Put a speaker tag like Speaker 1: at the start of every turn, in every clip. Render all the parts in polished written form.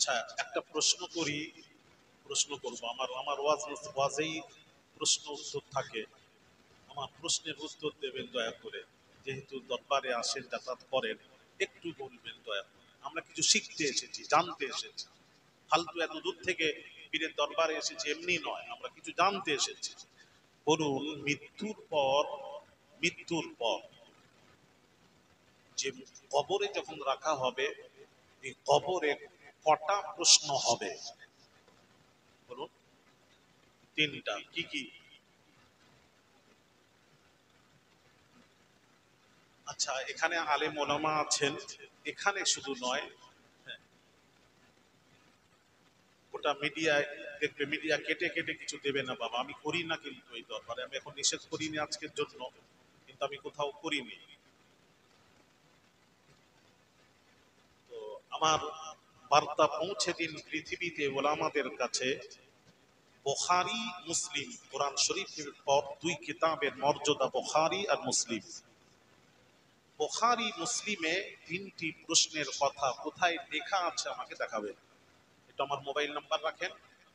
Speaker 1: আচ্ছা, একটা প্রশ্ন করব। আমার আমার ওয়াজেই প্রশ্ন উত্তর থাকে। আমার প্রশ্নের উত্তর দেবেন দয়া করে। যেহেতু দরবারে আসেন, যাতায়াত করেন, একটু বলবেন দয়া করে। আমরা কিছু শিখতে এসেছি, জানতে এসেছি। ফালতু এত দূর থেকে পীরের দরবারে এসেছি এমনি নয়, আমরা কিছু জানতে এসেছি। বলুন, মৃত্যুর পর যে কবরে যখন রাখা হবে, এই কবরে কটা প্রশ্ন হবে? বলুন। তিনটা। কি কি? আচ্ছা, এখানে আলেম ওলামা আছেন, এখানে শুধু নয়, হ্যাঁ, ওটা মিডিয়ায় দেখবে, মিডিয়া কেটে কেটে কিছু দেবে না বাবা। আমি করি না কিন্তু এই দরবারে, আমি এখন নিষেধ করিনি আজকের জন্য, কিন্তু আমি কোথাও করিনি। তো আমার বার্তা পৌঁছে দিন পৃথিবীতে ওলামাদের কাছে। বুখারী মুসলিম, কোরআন শরীফের পর দুই কিতাবের মর্যাদা বুখারী আর মুসলিম। বুখারী মুসলিমে তিনটি প্রশ্নের কথা কোথায় লেখা আছে আমাকে দেখাবেন। এটা আমার মোবাইল নাম্বার রাখেন,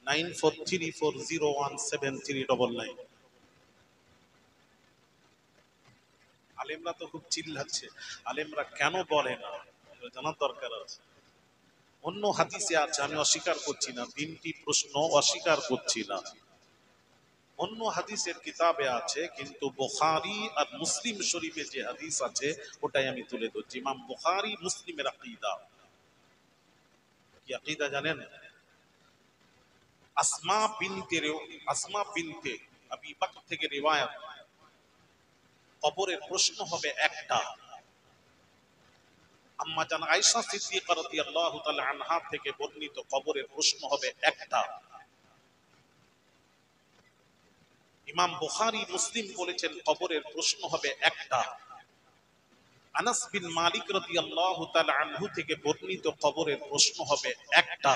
Speaker 1: 9434017399। আলেমরা তো খুব চিল্লাচ্ছে, আলেমরা কেন বলে না জানার দরকার আছে। অন্য হাদিসে আছে, আমি অস্বীকার করছি না, তিনটি প্রশ্ন অস্বীকার করছি না, অন্য হাদিসের কিতাবে আছে, কিন্তু বুখারী আর মুসলিম শরীফে যে হাদিস আছে ওটাই আমি তুলে ধরছি। ইমাম বুখারী মুসলিমের আকীদা কি আকীদা জানেন? আসমা বিনতে আবি বকর থেকে রিওয়ায়াত, কবরের প্রশ্ন হবে একটা। আম্মা জান আয়েশা সিদ্দিকা রাদিয়াল্লাহু তাআলা আনহা থেকে বর্ণিত, কবরের প্রশ্ন হবে একটা। ইমাম বুখারী মুসলিম বলেছেন কবরের প্রশ্ন হবে একটা। আনাস বিন মালিক রাদিয়াল্লাহু তাআলা আনহু থেকে বর্ণিত, কবরের প্রশ্ন হবে একটা।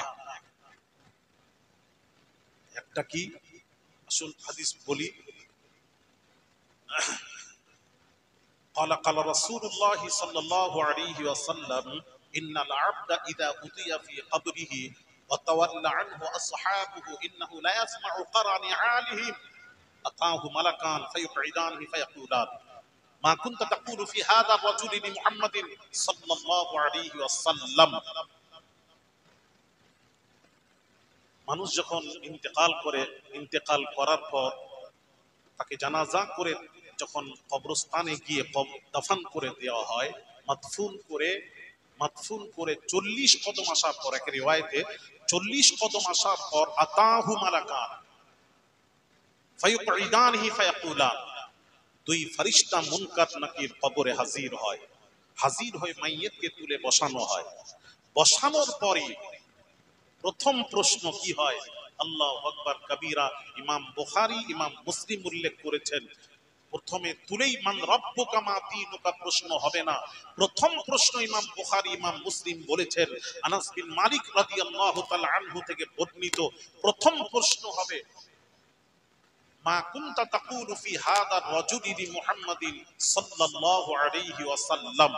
Speaker 1: একটা কি? আসল হাদিস বলি। قال قال رسول الله صلى الله عليه وسلم إن العبد إذا أتي في قبره وتولى عنه أصحابه إنه لا يسمع قرع نعالهم أتاه ملكان فيقعدانه فيقولان ما كنت تقول في هذا الرجل لمحمد صلى الله عليه وسلم। মানুষ যখন ইন্তেকাল করার পর তাকে জানাজা করে যখন কবরস্থানে গিয়ে দাফন করে দেওয়া হয়, মাদফুন করে 40 কদম আসার পর, এক রিওয়ায়াতে 40 কদম আসার পর আতাহু মালাকান ফায়ুকঈদানহি ফায়াকুলান, দুই ফেরেশতা মুনকার নাকির কবরে হাজির হয়ে মাইয়িতকে তুলে বসানো হয়। বসানোর পরে প্রথম প্রশ্ন কি হয়? আল্লাহু আকবার কবীরা। ইমাম বুখারী ইমাম মুসলিম উল্লেখ করেছেন, প্রথমে তুলেই মান রব্বুকা মা দীনুকা প্রশ্ন হবে না। প্রথম প্রশ্ন ইমাম বুখারী ইমাম মুসলিম বলেছেন, আনাস বিন মালিক রাদিয়াল্লাহু তাআলা আনহু থেকে বর্ণিত, প্রথম প্রশ্ন হবে মা কুনতা তাকুলু ফি হাযা রাজুলি লিমুহাম্মাদিন সাল্লাল্লাহু আলাইহি ওয়াসাল্লাম।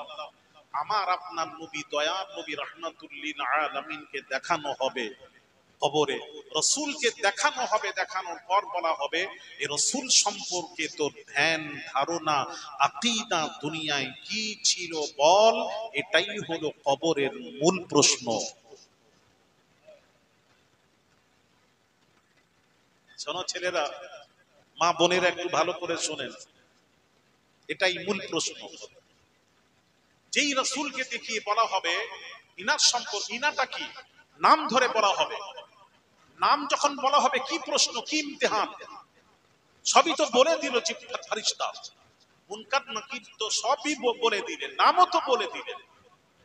Speaker 1: আমার আপনার নবী, দয়ার নবী রাহমাতুল লিল আলামিনকে দেখানো হবে কবরে, রাসূলকে দেখানো হবে। দেখানোর পর বলা হবে এই রাসূল সম্পর্কে তোর ধ্যান ধারণা আকীদা দুনিয়ায় কি ছিল বল। এটাই হলো কবরের মূল প্রশ্ন। শোনো ছেলেরা, মা বোনেরা, একটু ভালো করে শোনেন, এটাই মূল প্রশ্ন। যেই রাসূলকে দেখিয়ে বলা হবে ইনার সম্পর্ক, ইনাটা কি, নাম ধরে বলা হবে। নাম যখন বলা হবে, কি প্রশ্ন, কি ইমতিহান, সবই তো বলে দিল যে ফেরেশতা মুনকার নাকির, তো সবই বলে দিলেন, নামও তো বলে দিলেন।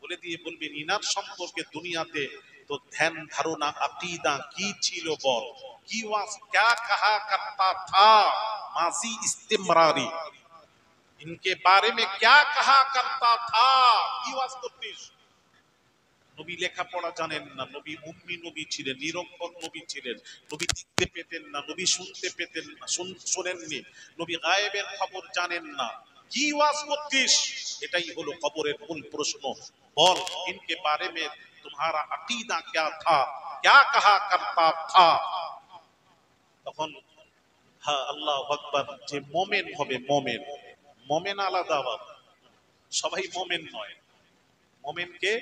Speaker 1: বলে দিয়ে বলবেন ইনার সম্পর্কে দুনিয়াতে তো ধ্যান ধারণা আকীদা কি ছিল বল, কি ওয়াজ क्या कहा करता था माजी इस्तिमरारी, इनके बारे में क्या कहा करता था, কি ওয়াজ করতিস। নবী লেখাপড়া জানেন না, নবী উম্মি নবী ছিলেন, নিরক্ষর নবী ছিলেন, নবী দেখতে পেতেন না, নবী শুনতে পেতেন না, শোনেননি, নবী গায়েবের খবর জানেন না, কি ওয়াজ করতিস। এটাই হলো কবরের মূল প্রশ্ন। বল ইনকে বারে মে তুম तुम्हारा अकीदा क्या था, क्या कहा करता था। তখন হ্যাঁ আল্লাহু আকবার, যে মোমেন হবে, মোমেন মোমেন আলাদা, আবার সবাই মোমেন নয়। মোমেনকে,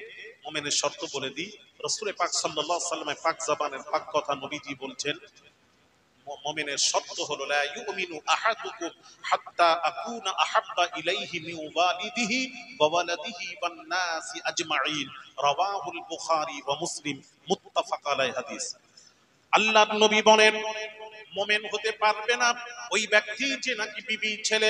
Speaker 1: মোমেনের শর্ত বলে দিই। রাসূল পাক সাল্লাল্লাহু আলাইহি ওয়াসাল্লামের পাক জবানের পাক কথা নবীজি বলছেন, মুমিনের শর্ত হলো লা ইউমিনু আহাদুকুম হাত্তা আকুনা আহাব্বা ইলাইহি মিন ওয়ালিদিহি ওয়া ওয়ালাদিহি ওয়ান নাসি আজমাইন, রাওয়াহুল বুখারী ওয়া মুসলিম, মুত্তাফাক আলাইহি হাদিস। আল্লাহর নবী বলেন মুমিন হতে পারবে না ওই ব্যক্তি যে নাকি বিবি, ছেলে,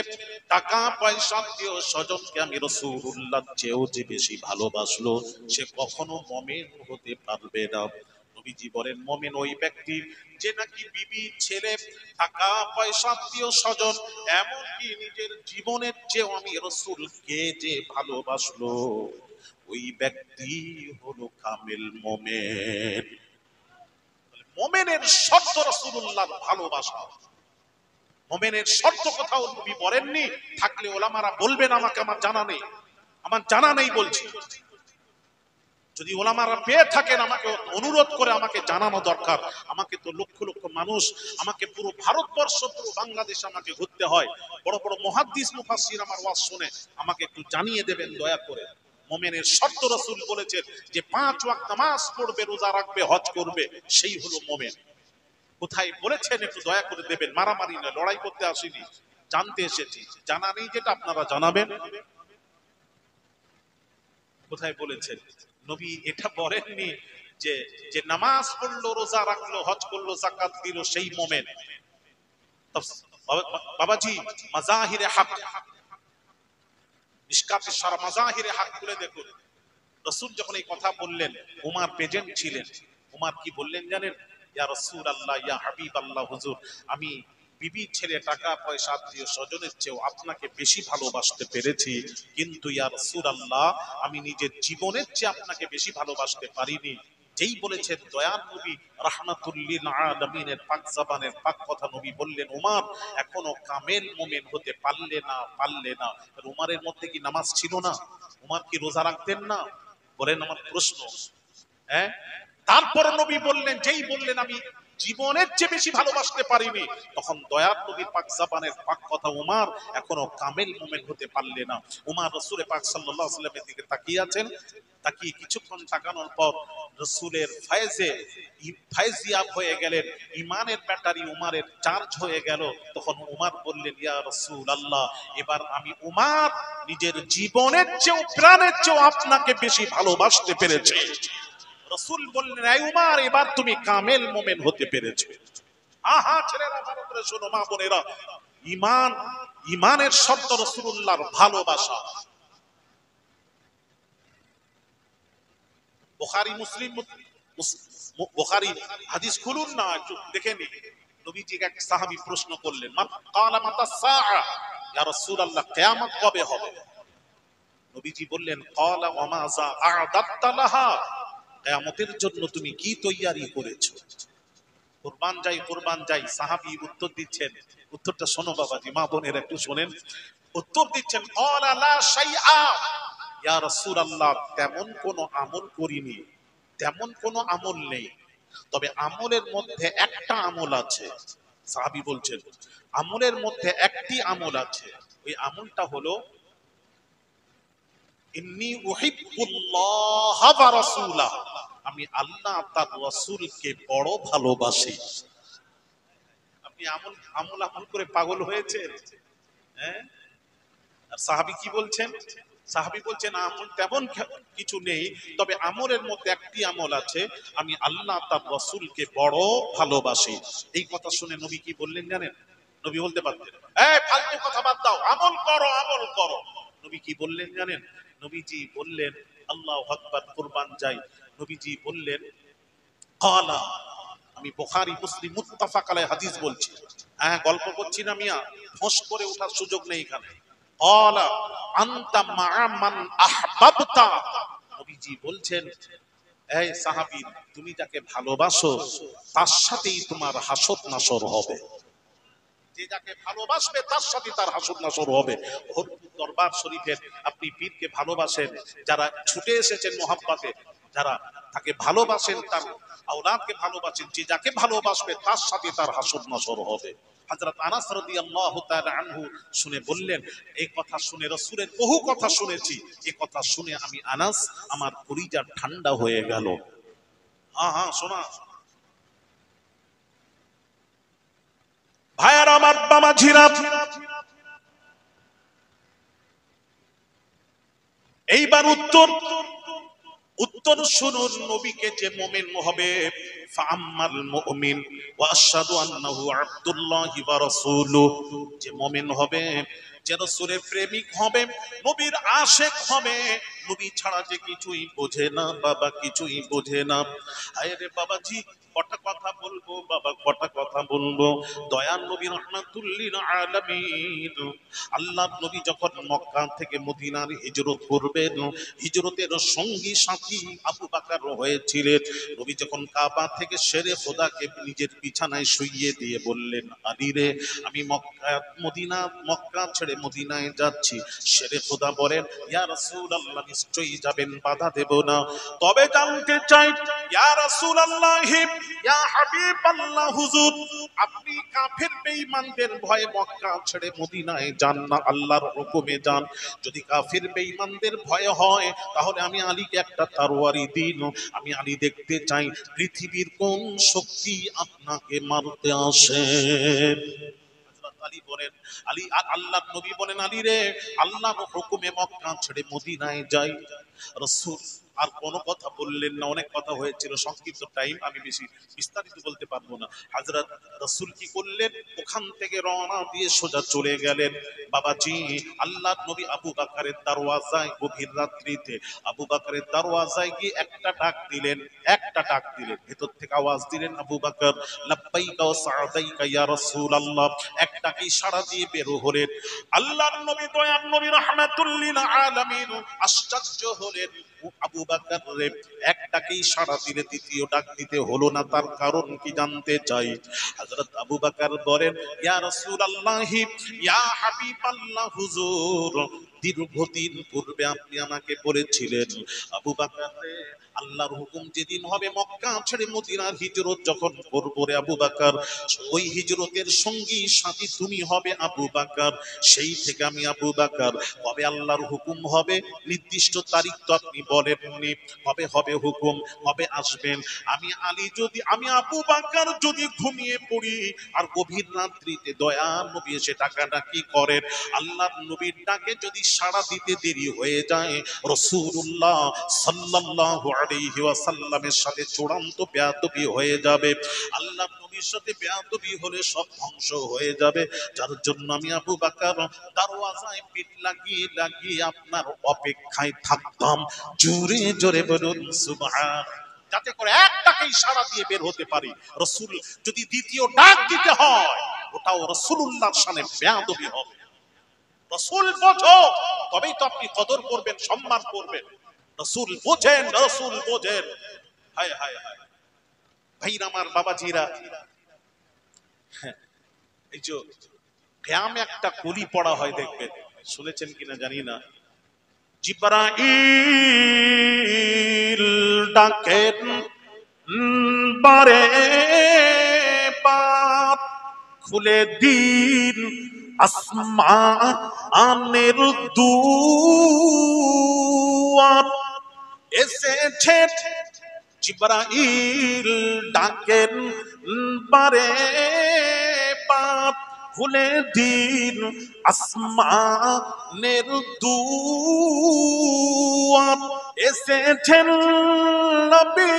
Speaker 1: টাকা পয়সা, আত্মীয় স্বজনকে আমি রাসূলুল্লাহ চেয়েও যে বেশি ভালোবাসলো, সে কখনো মুমিন হতে পারবে না। নবীজি বলেন মুমিন ওই ব্যক্তি যে নাকি বিবি, ছেলে, টাকা পয়সা, আত্মীয় স্বজন, এমনকি নিজের জীবনের চেয়েও আমি রাসূলকে যে ভালোবাসলো, ওই ব্যক্তি হলো কামিল মুমিন। মুমিনের শর্ত রাসূলুল্লাহর ভালোবাসা। মুমিনের শর্ত কোথাও নবী বলেননি, থাকলে ওলামারা বলবেন, আমাকে আমার জানা নেই, আমার জানা নেই বলছি। যদি ওলামারা পেয়ে থাকেন আমাকে অনুরোধ করে আমাকে জানানো দরকার। আমাকে তো লক্ষ লক্ষ মানুষ, আমাকে পুরো ভারতবর্ষ, পুরো বাংলাদেশ আমাকে ঘুরতে হয়, বড় বড় মুহাদ্দিস মুফাসসির আমার ওয়াজ শুনে, আমাকে একটু জানিয়ে দেবেন দয়া করে। মুমিনের শর্ত রাসূল বলেছেন যে 5 ওয়াক্ত নামাজ পড়বে, রোজা রাখবে, হজ করবে, সেই হলো মুমিন। কোথায় বলেছেন একটু দয়া করে দেবেন। মারামারি নয়, লড়াই করতে আসিনি, জানতে এসেছি। জানা নেই যেটা আপনারা জানাবেন। কোথায় বলেছেন? নবী এটা বলেননি যে যে নামাজ পড়লো, রোজা রাখলো, হজ করলো, যাকাত দিল, সেই মুমিন। বাবাজি মাজাহিরে হক, মিশকাতে সারা মাজাহিরে হক খুলে দেখুন। রাসূল যখন এই কথা বললেন, উমর প্রেজেন্ট ছিলেন। উমর কি বললেন জানেন? ইয়া রাসূলুল্লাহ, ইয়া হাবিবাল্লাহ, হুজুর, আমি বিবি, ছেলে, টাকা পয়সা, আত্মীয় স্বজনের চেয়েও আপনাকে বেশি ভালোবাসতে পেরেছি, কিন্তু ইয়া রাসূলুল্লাহ আমি নিজের জীবনের চেয়ে আপনাকে বেশি ভালোবাসতে পারিনি। যেই বলেছেন দয়ার নবী রাহমাতুল লিল আলামিনের পাক জবানের পাক কথা, নবী বললেন উমর এখনো কামেল মুমিন হতে পারলে না, পারলে না। উমরের মধ্যে কি নামাজ ছিল না? উমর কি রোজা রাখতেন না? বলেন, আমার প্রশ্ন। হ্যাঁ, তারপর নবী বললেন, যেই বললেন আমি জীবনের চেয়ে বেশি ভালোবাসতে পারিনি, তখন দয়ার নবীর পাক জবানের পাক কথা, উমর এখনো কামেল মুমিন হতে পারলে না। উমর রাসূল পাক সাল্লাল্লাহু আলাইহি ওয়াসাল্লামের দিকে তাকিয়ে আছেন। তাকিয়ে কিছুক্ষণ তাকানোর পর রাসূলের ফায়েজিয়াব হয়ে গেলেন, ইমানের ব্যাটারি উমরের চার্জ হয়ে গেল। তখন উমর বললেন, ইয়া রাসূলুল্লাহ এবার আমি উমর নিজের জীবনের চেয়েও, প্রাণের চেয়েও আপনাকে বেশি ভালোবাসতে পেরেছি। রাসূল বললেন, এই উমর এবার তুমি কামেল মুমিন হতে পেরেছো। আহা ছেলেরা, ভালো করে শোনো, মা বোনেরা, ঈমান, ঈমানের শর্ত রাসূলুল্লাহর ভালোবাসা। বুখারী মুসলিম, বুখারী হাদিস খুলুন না, একটু দেখে নিন। নবীজিকে এক সাহাবী প্রশ্ন করলেন, ক্বালা মাতা সাআ, ইয়া রাসূলুল্লাহ কিয়ামত কবে হবে? নবীজি বললেন, ক্বালা ওয়া মাযা আ'দাদতা লাহা, কিয়ামতের জন্য তুমি কি তৈয়ারি করেছো? কুরবান যাই, কুরবান যাই। সাহাবী উত্তর দিচ্ছেন, উত্তরটা শোনো বাবাজি, মা বোনের একটু শোনেন। উত্তর দিচ্ছেন, ক্বালা লা শাইআ, ইয়া রাসূলুল্লাহ তেমন কোন আমল করিনি, তেমন কোন আমল নেই, তবে আমলের মধ্যে একটা আমল আছে। সাহাবী বলছেন আমলের মধ্যে একটি আমল আছে, ওই আমলটা হলো ইন্নী উহিব্বুল্লাহ ওয়া রাসূলাহু, আমি আল্লাহ তার রাসূলকে বড় ভালোবাসি। আপনি আমল আমল আমল করে পাগল হয়েছেন? হ্যাঁ, আর সাহাবী কি বলছেন? সাহাবী বলছেন আমল তেমন কিছু নেই, তবে আমলের মধ্যে একটি আমল আছে, আমি আল্লাহ তার রাসূলকে বড় ভালোবাসি। এই কথা শুনে নবী কি বললেন জানেন? নবী বলতে পারতেন, এই ফালতু কথা বাদ দাও, আমল করো, আমল করো। নবী কি বললেন জানেন? নবীজি বললেন, আল্লাহু আকবার, কুরবান যাই। নবীজি বললেন, ক্বালা, আমি বুখারী মুসলিম মুত্তাফাক আলাইহি হাদিস বলছি, হ্যাঁ গল্প করছি না মিয়া, ফোঁস করে ওঠার সুযোগ নেই এখানে। ক্বালা আনতা মা'a মান আহবাবতা, নবীজি বলছেন, এই সাহাবী তুমি যাকে ভালোবাসো তার সাথেই তোমার হাসর নাসর হবে। যে যাকে ভালোবাসবে তার সাথে তার হাসর নাসর হবে। দরবার শরীফের আপনি পীরকে ভালোবাসেন, যারা ছুটে এসেছেন মোহাব্বতে, যারা তাকে ভালোবাসেন, তার আওলাদকে ভালোবাসেন, যে যাকে ভালোবাসবে তার সাথে তার হাসর নাসর হবে। হযরত আনাস রাদিয়াল্লাহু তাআলা আনহু শুনে বললেন, এই কথা শুনে রাসূলের বহু কথা শুনেছি, এই কথা শুনে আমি আনাস আমার কলিজা ঠান্ডা হয়ে গেল। হ্যাঁ হ্যাঁ শোনা ভাইয়ার আমার বাবা ঝিরা, এইবার উত্তর উত্তর শুনুন। নবীকে যে মুমিন হবে, ফাআম্মাল মুমিন ওয়া আশহাদু আন্নাহু আবদুল্লাহি ওয়া রাসূলুহু, যে মুমিন হবে, যে রাসূলের প্রেমিক হবে, নবীর আশিক হবে, নবী ছাড়া যে কিছুই বোঝে না বাবা, কিছুই বোঝে না। হায় রে বাবাজি, কটা কথা বলবো বাবা, কটা কথা বলবো। দয়ার নবী রাহমাতুল লিল আলামিন, আল্লাহর নবী যখন মক্কা থেকে মদিনার হিজরত করবেন, হিজরতের সঙ্গী সাথী আবু বকর হয়েছিলেন। নবী যখন কাবা থেকে শেরে খোদাকে নিজের বিছানায় শুইয়ে দিয়ে বললেন, আলী রে, আমি মক্কা ছেড়ে মদিনায় যাচ্ছি। শেরে খোদা বলেন, ইয়া রাসূলুল্লাহ, নিশ্চয়ই যাবেন, বাধা দেব না, তবে জানতে চাই ইয়া রাসূলুল্লাহ, ইয়া হাবিবাল্লাহ হুজুর, আপনি কাফের বেঈমানদের ভয়ে মক্কা ছেড়ে মদিনায় যান না, আল্লাহর হুকুমে যান। যদি কাফের বেঈমানদের ভয় হয়, তাহলে আমি আলীকে একটা তরবারি দিন, আমি আলী দেখতে চাই পৃথিবীর কোন শক্তি আপনাকে মারতে আসে। আলী বলেন, আলী আর আল্লাহর নবী বলেন, আলী রে, আল্লাহর হুকুমে মক্কা ছেড়ে মদিনায় যাই। রাসূল আর কোনো কথা বললেন না। অনেক কথা হয়েছিল, সংক্ষিপ্ত টাইম, আমি বেশি বিস্তারিত বলতে পারবো না। হযরত রাসূল কি করলেন, ওখান থেকে রওনা দিয়ে সোজা চলে গেলেন বাবাজি আল্লাহর নবী আবু বকরের দরওয়াজায়। গভীর রাত্রিতে আবু বকরের দরওয়াজায় গিয়ে একটা ডাক দিলেন, একটা ডাক দিলেন, ভেতর থেকে আওয়াজ দিলেন, আবু বকর লাব্বাইকা ওয়া সা'দাইকা ইয়া রাসূলুল্লাহ। একটাকেই সাড়া দিয়ে বের হলেন। আল্লাহর নবী, দয়ার নবী রাহমাতুল লিল আলামিন আশ্চর্য হলেন, আবু বকর রে, একটাকেই সাড়া দিলে দ্বিতীয় ডাক দিতে হলো না, তার কারণ কি জানতে চাই। হযরত আবু বকর বলেন, ইয়া রাসূলুল্লাহ, ইয়া হাবিবাল্লাহ হুজুর, দীর্ঘদিন পূর্বে আপনি আমাকে বলেছিলেন, আবু বকর রে, আল্লাহর হুকুম যেদিন হবে মক্কা ছেড়ে মদিনার হিজরত যখন করব রে আবু বকর, ওই হিজরতের সঙ্গী সাথী তুমি হবে আবু বকর। সেই থেকে আমি আবু বকর, কবে আল্লাহর হুকুম হবে নির্দিষ্ট তারিখ তো আপনি বলেননি, কবে হবে হুকুম, কবে আসবেন। আমি আলী যদি, আমি আবু বকর যদি ঘুমিয়ে পড়ি আর গভীর রাত্রিতে দয়ার নবী এসে ডাকাডাকি করেন, আল্লাহর নবীর ডাকে যদি সাড়া দিতে দেরি হয়ে যায়, রাসূলুল্লাহ সাল্লাল্লাহু আলাইহি ওয়াসাল্লামের সাথে চূড়ান্ত বেয়াদবি হয়ে যাবে। আল্লাহর নবীর সাথে বেয়াদবি হলে সব ধ্বংস হয়ে যাবে। যার জন্য আমি আবু বকর দরওয়াজায় পিঠ লাগিয়ে লাগিয়ে আপনার অপেক্ষায় থাকতাম। জোরে জোরে বলুন সুবহান, যাতে করে একটাকেই সাড়া দিয়ে বের হতে পারি। রাসূল যদি দ্বিতীয় ডাক দিতে হয়, ওটাও রাসূলুল্লাহর শানে বেয়াদবি হবে। রাসূল বোঝো, তবেই তো আপনি কদর করবেন, সম্মান করবেন। রাসূল বোঝেন, রাসূল বোঝেন। হায় হায় হায় ভাইরা আমার, বাবাজিরা, এই যে কিয়ামে একটা কলি পড়া হয় দেখবেন, শুনেছেন কিনা জানি না। জিবরাইল ডাকেন বারে বার, খুলে দিন আসমানের দুয়ার। এসেছে জিবরাইল ডাকেন বারে বার, খুলে দিন আসমানের দুয়ার। এসেছেন নবী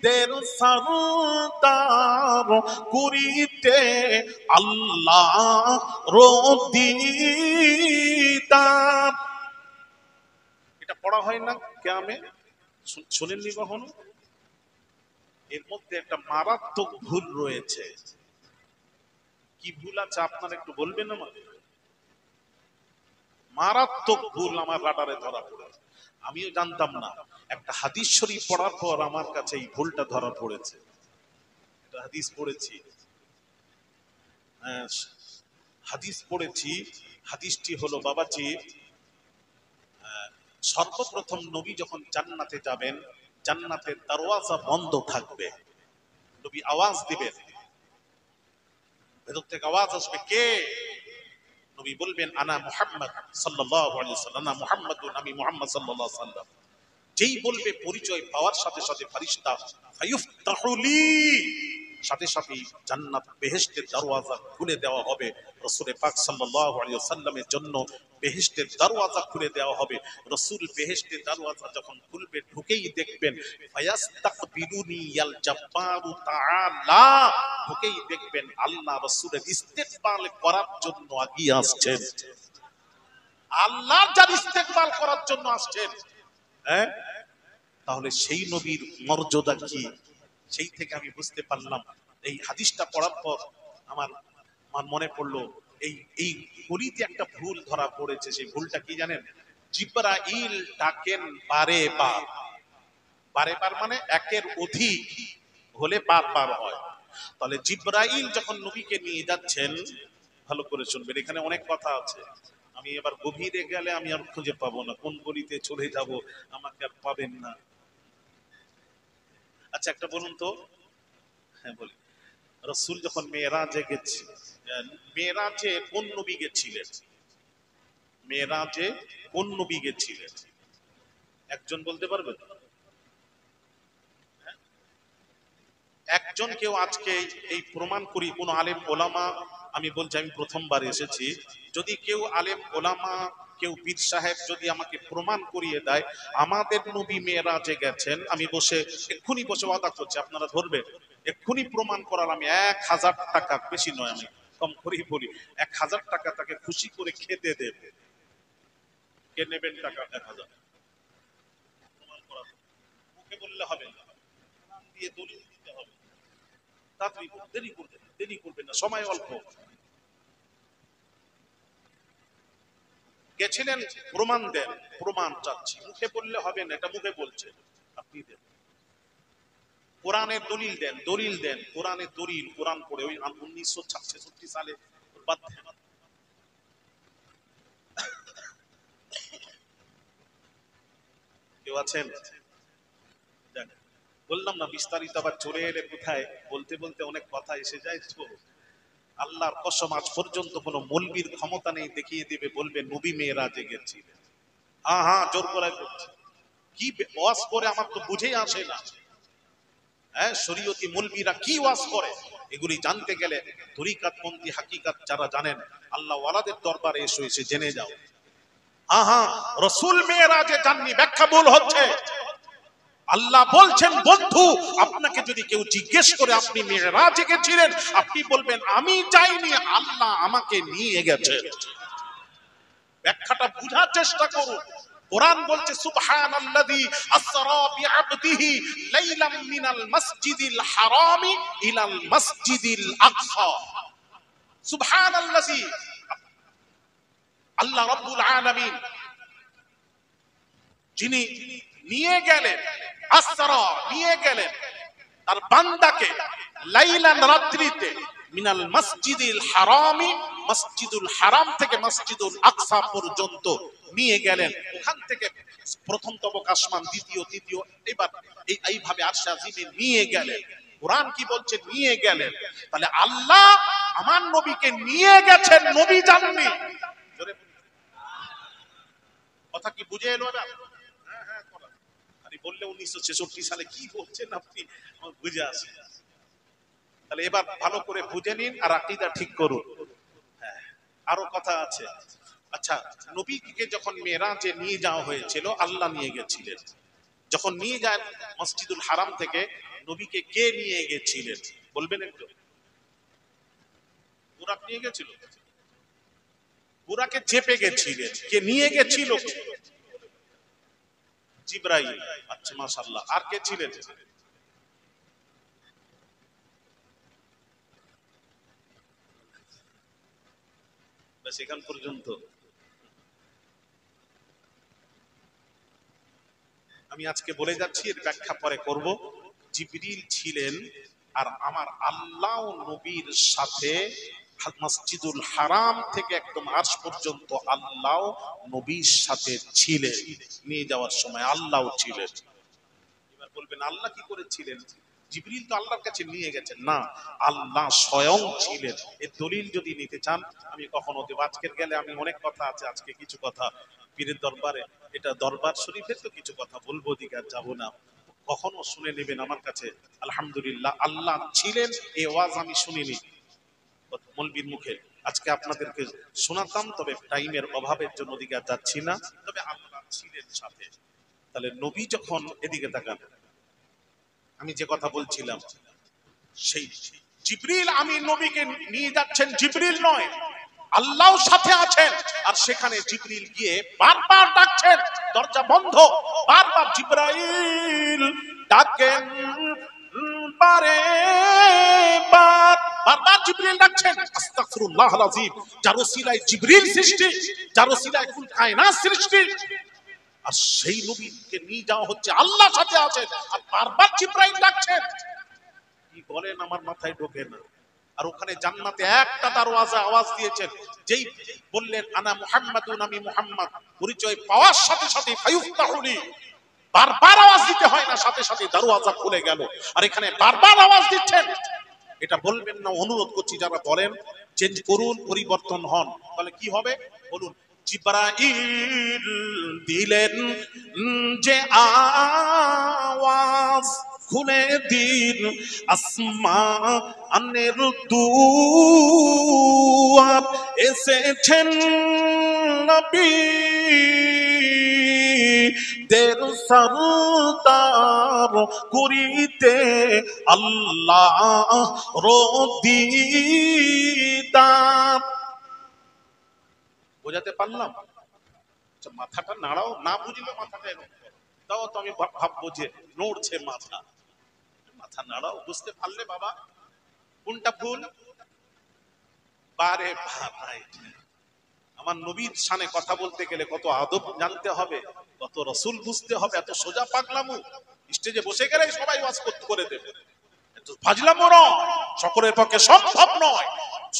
Speaker 1: দের সরদার, করিতে আল্লাহ দিদার। এটা পড়া হয় না কিয়ামে, শুনেননি কখনো? এর মধ্যে একটা মারাত্মক ভুল রয়েছে। কি ভুল আছে আপনারা একটু বলবেন আমাকে? মারাত্মক ভুল আমার রাডারে ধরা পড়েছে, আমিও জানতাম না। একটা হাদিস শরীফ পড়ার পর আমার কাছে এই ভুলটা ধরা পড়েছে। একটা হাদিস পড়েছি, হাদিস পড়েছি, হাদিসটি হলো বাবাজি, সর্বপ্রথম নবী যখন জান্নাতে যাবেন, জান্নাতের দরওয়াজা বন্ধ থাকবে। নবী আওয়াজ দিবেন, ভেতর থেকে আওয়াজ আসবে, কে? নবী বলবেন, আনা মুহাম্মদ সাল্লাল্লাহু আলাইহি ওয়াসাল্লাম, আনা মুহাম্মাদুন, আমি মুহাম্মদ সাল্লাল্লাহু আলাইহি ওয়াসাল্লাম। যেই বলবে পরিচয় পাওয়ার সাথে সাথে ফেরেশতা ফায়ুফতাহু লি, সাথে সাথে জান্নাত বেহেশতের দরওয়াজা খুলে দেওয়া হবে। রাসূল পাক সাল্লাল্লাহু আলাইহি ওয়াসাল্লামের জন্য বেহেশতের দরওয়াজা খুলে দেওয়া হবে। রাসূল বেহেশতের দরওয়াজা যখন খুলবে, ঢুকেই দেখবেন ফায়াস্তাকবিলুনি ইয়াল জাব্বারু তাআলা, ঢুকেই দেখবেন আল্লাহ রাসূলের ইস্তেকবাল করার জন্য এগিয়ে আসছেন। আল্লাহর যার ইস্তেকবাল করার জন্য আসছেন, হ্যাঁ, তাহলে সেই নবীর মর্যাদা কি? সেই থেকে আমি বুঝতে পারলাম, এই হাদিসটা পড়ার পর আমার মনে পড়লো, এই এই গলিতে একটা ভুল ধরা পড়েছে। সেই ভুলটা কি জানেন? জিবরাইল ডাকেন বারে বার। বারে বার মানে একের অধিক হলে বারবার হয়। তাহলে জিবরাইল যখন নবীকে নিয়ে যাচ্ছেন, ভালো করে শুনবেন, এখানে অনেক কথা আছে। আমি এবার গভীরে গেলে আমি আর খুঁজে পাবো না, কোন গলিতে চলে যাব আমাকে আর পাবেন না। আচ্ছা একটা বলুন তো, হ্যাঁ বলি, রাসূল যখন মেরাজে গেছে, মেরাজে কোন নবী গেছিলেন? মেরাজে কোন নবী গেছিলেন? একজন বলতে পারবেন? একজন কেউ আজকে এই প্রমাণ করি, কোন আলেম ওলামা, আমি বলছি আমি প্রথমবার এসেছি, যদি কেউ আলেম ওলামা, কেউ পীর সাহেব যদি আমাকে প্রমাণ করিয়ে দেয় আমাদের নবী মেরাজে গেছেন, আমি বসে এক্ষুনি বসে ওয়াদা করছি, আপনারা ধরবেন, এক্ষুনি প্রমাণ করালাম, 1000 টাকা, বেশি নয়, আমি কম করেই বলি, 1000 টাকা তাকে খুশি করে খেতে দেবে। কে নেবেন টাকা? 1000 প্রমাণ করা, মুখে বললে হবে না, প্রমাণ দিয়ে দলিল দিতে হবে। তাড়াতাড়ি দেরি করবেন না, সময় অল্প। গেছিলেন, প্রমাণ দেন। প্রমাণ চাচ্ছি, মুখে বললে হবে না, এটা মুখে বলছে, আপনি দেন। কোরআনের দলিল দেন, দলিল দেন, কোরআনের দলিল, কোরআন পড়ে ওই 1966 সালে বাদ দেন। কেউ আছেন? বললাম না, বিস্তারিত আবার চলে এলে কোথায়, বলতে বলতে অনেক কথা এসে যায় তো। আল্লাহর কসম, আজ পর্যন্ত কোন মৌলবীর ক্ষমতা নেই দেখিয়ে দিবে, বলবে নবী মেরাজে গেছিলেন। হ্যাঁ হ্যাঁ, জোর করাই করছে। কি ওয়াজ করে আমার তো বুঝেই আসে না। হ্যাঁ, শরীয়তি মৌলবীরা কি ওয়াজ করে, এগুলি জানতে গেলে তরিকাতপন্থী হাকিকাত যারা জানেন, আল্লাহ ওয়ালাদের দরবারে এসে জেনে যাও। হ্যাঁ হ্যাঁ, রাসূল মেরাজে যাননি, ব্যাখ্যা ভুল হচ্ছে। আল্লাহ বলছেন, বন্ধু, আপনাকে যদি কেউ জিজ্ঞেস করে আপনি মেরাজে গেছিলেন, আপনি বলবেন আমি যাইনি, আল্লাহ আমাকে নিয়ে গেছে। ব্যাখ্যাটা বুঝার চেষ্টা করুন। কোরআন বলছে, সুবহানাল্লাযী আসরা বিআবদিহি লাইলাম মিনাল মাসজিদিল হারামি ইলাল মাসজিদিল আকসা। সুবহানাল্লাযী, আল্লাহ রাব্বুল আলামিন যিনি নিয়ে গেলেন, আসরা নিয়ে গেলেন তার বান্দাকে লাইলান, রাত্রিতে, মিনাল মাসজিদিল হারামি, মসজিদুল হারাম থেকে মসজিদুল আকসা পর্যন্ত নিয়ে গেলেন। ওখান থেকে প্রথম তবক আসমান, দ্বিতীয়, তৃতীয়, এবার এইভাবে আরশ আজিমে নিয়ে গেলেন। কোরআন কি বলছে? নিয়ে গেলেন। তাহলে আল্লাহ আমার নবীকে নিয়ে গেছেন, নবী জাননি। কথা কি বুঝে এলো? হ্যাঁ হ্যাঁ, আরে বললে 1966 সালে কি বলছেন আপনি, আমার বুঝে আসে। তাহলে এবার ভালো করে বুঝে নিন আর আকীদা ঠিক করুন। হ্যাঁ, আরো কথা আছে। আচ্ছা, নবীকে যখন মেরাজে নিয়ে যাওয়া হয়েছিল, আল্লাহ নিয়ে গেছিলেন। যখন নিয়ে যায় মসজিদুল হারাম থেকে, নবীকে কে নিয়ে গেছিলেন বলবেন একটু? বুরাক নিয়ে গেছিল? বুরাকে চেপে গেছিলেন। কে নিয়ে গেছিল? জিবরাইল। আচ্ছা, মাশাআল্লাহ। আর কে ছিলেন? ব্যাস এখান পর্যন্ত। আমি আজকে বলে যাচ্ছি, এর ব্যাখ্যা পরে করব। জিবরিল ছিলেন, আর আমার আল্লাহ নবীর সাথে মসজিদুল হারাম থেকে একদম আরশ পর্যন্ত আল্লাহ নবীর সাথে ছিলেন। নিয়ে যাওয়ার সময় আল্লাহ ছিলেন। এবার বলবেন আল্লাহ কি করে ছিলেন? জিবরিল তো আল্লাহর কাছে নিয়ে গেছেন না, আল্লাহ স্বয়ং ছিলেন। এর দলিল যদি নিতে চান আমি কখনো দেব। আজকের গেলে আমি অনেক কথা আছে, আজকে কিছু কথা পীরের দরবারে, এটা দরবার শরীফের তো কিছু কথা বলবো, দিকে আর যাবো না। কখনো শুনে নেবেন আমার কাছে। আলহামদুলিল্লাহ আল্লাহ ছিলেন এই ওয়াজ আমি শুনিনি মৌলবীর মুখে, আজকে আপনাদেরকে শোনাতাম, তবে টাইমের অভাবের জন্য দিকে আর যাচ্ছি না। তবে আল্লাহ ছিলেন সাথে। তাহলে নবী যখন, এদিকে তাকান, আমি যে কথা বলছিলাম সেই জিবরিল আমি নবীকে নিয়ে যাচ্ছেন, জিবরিল নয় আল্লাহ সাথে আছেন। আর সেখানে জিবরিল গিয়ে বারবার ডাকছেন, দরজা বন্ধ, বারবার জিবরাইল ডাকেন, বারে বার বারবার জিবরিল ডাকছেন। আস্তাগফিরুল্লাহল আযীম, যার ওসিলায় জিবরিল সৃষ্টি, যার ওসিলায় কুল কায়নাত সৃষ্টি, আর সেই নবীকে নিয়ে যাওয়া হচ্ছে, আল্লাহ সাথে আছেন আর বারবার জিবরাইল ডাকছেন। কি বলেন আমার মাথায় ঢোকে না। আর ওখানে জান্নাতে একটা দরওয়াজা আওয়াজ দিয়েছেন, যেই বললেন আনা মুহাম্মাদুন, আমি মুহাম্মদ, পরিচয় পাওয়ার সাথে সাথে ফায়ুফতাহুলি, বারবার আওয়াজ দিতে হয় না, সাথে সাথে দরওয়াজা খুলে গেল। আর এখানে বারবার আওয়াজ দিচ্ছেন, এটা বলবেন না, অনুরোধ করছি যারা বলেন চেঞ্জ করুন, পরিবর্তন হন, তাহলে কি হবে বলুন। জিবরাইল দিলেন যে আওয়াজ, খুলে দিন আসমানের দুয়ার, এসেছেন নবী দের সরদার করিতে আল্লাহ দিদার। বোঝাতে পারলাম? মাথাটা নাড়াও, না বুঝলে মাথাটা এরকম দাও, তো আমি ভাববো যে নড়ছে মাথা। মাথা নাড়াও, বুঝতে পারলে বাবা কোনটা ভুল। বারে ভাই, আমার নবীর শানে কথা বলতে গেলে কত আদব জানতে হবে, কত রসুল বুঝতে হবে। এত সোজা পাগলামু স্টেজে বসে গেলে সবাই ওয়াজ করে দেবে, ফাজলামো নয়, সকলের পক্ষে সম্ভব নয়।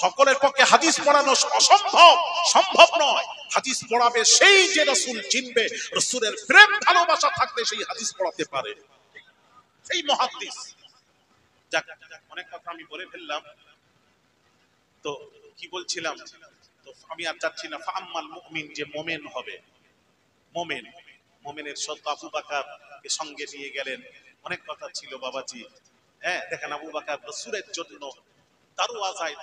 Speaker 1: সকলের পক্ষে হাদিস পড়ানো অসম্ভব, সম্ভব নয়। হাদিস পড়াবে সেই যে রসুল চিনবে, রসুলের প্রেম ভালোবাসা থাকলে সেই হাদিস পড়াতে পারে, সেই মুহাদ্দিস। যাক, অনেক কথা আমি বলে ফেললাম। তো কি বলছিলাম, তো আমি আর যাচ্ছি না। ফাআম্মাল মুমিন, যে মোমেন হবে, মোমেন, মোমেনের সত্য আবু বকর কে সঙ্গে নিয়ে গেলেন। অনেক কথা ছিল বাবাজি। হ্যাঁ, দেখেন আবু বকর রাসূলের জন্য দারওয়াজায়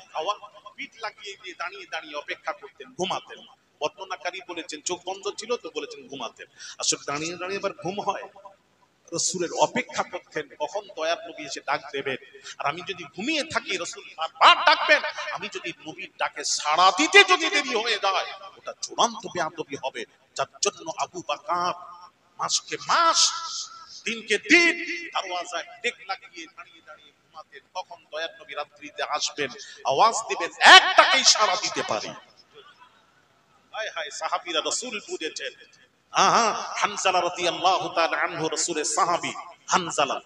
Speaker 1: পিঠ লাগিয়ে দিয়ে দাঁড়িয়ে দাঁড়িয়ে অপেক্ষা করতেন, ঘুমাতেন। বর্ণনাকারী বলেছেন চোখ বন্ধ ছিল তো বলেছেন ঘুমাতেন। আসলে দাঁড়িয়ে দাঁড়িয়ে আবার ঘুম হয়? রসুলের অপেক্ষা করতেন কখন দয়ার নবী এসে ডাক দেবেন। আর আমি যদি ঘুমিয়ে থাকি, রসুল বারবার ডাকবেন, আমি যদি নবীর ডাকে সাড়া দিতে যদি দেরি হয়ে যায়, ওটা চূড়ান্ত বেয়াদবি হবে। যার জন্য আবু বকর মাসকে মাস, দিনকে দিন দরওয়াজায় টেক লাগিয়ে দাঁড়িয়ে দাঁড়িয়ে ঘুমাতেন, কখন দয়ার নবী রাত্রিতে আসবেন, আওয়াজ দিবেন, একটাকেই সাড়া দিতে পারি। হায় হায়, সাহাবীরা রসুল বুঝেছেন। হানজালা রাদিয়াল্লাহু তাআলা আনহু রাসূলের সাহাবী। হানজালা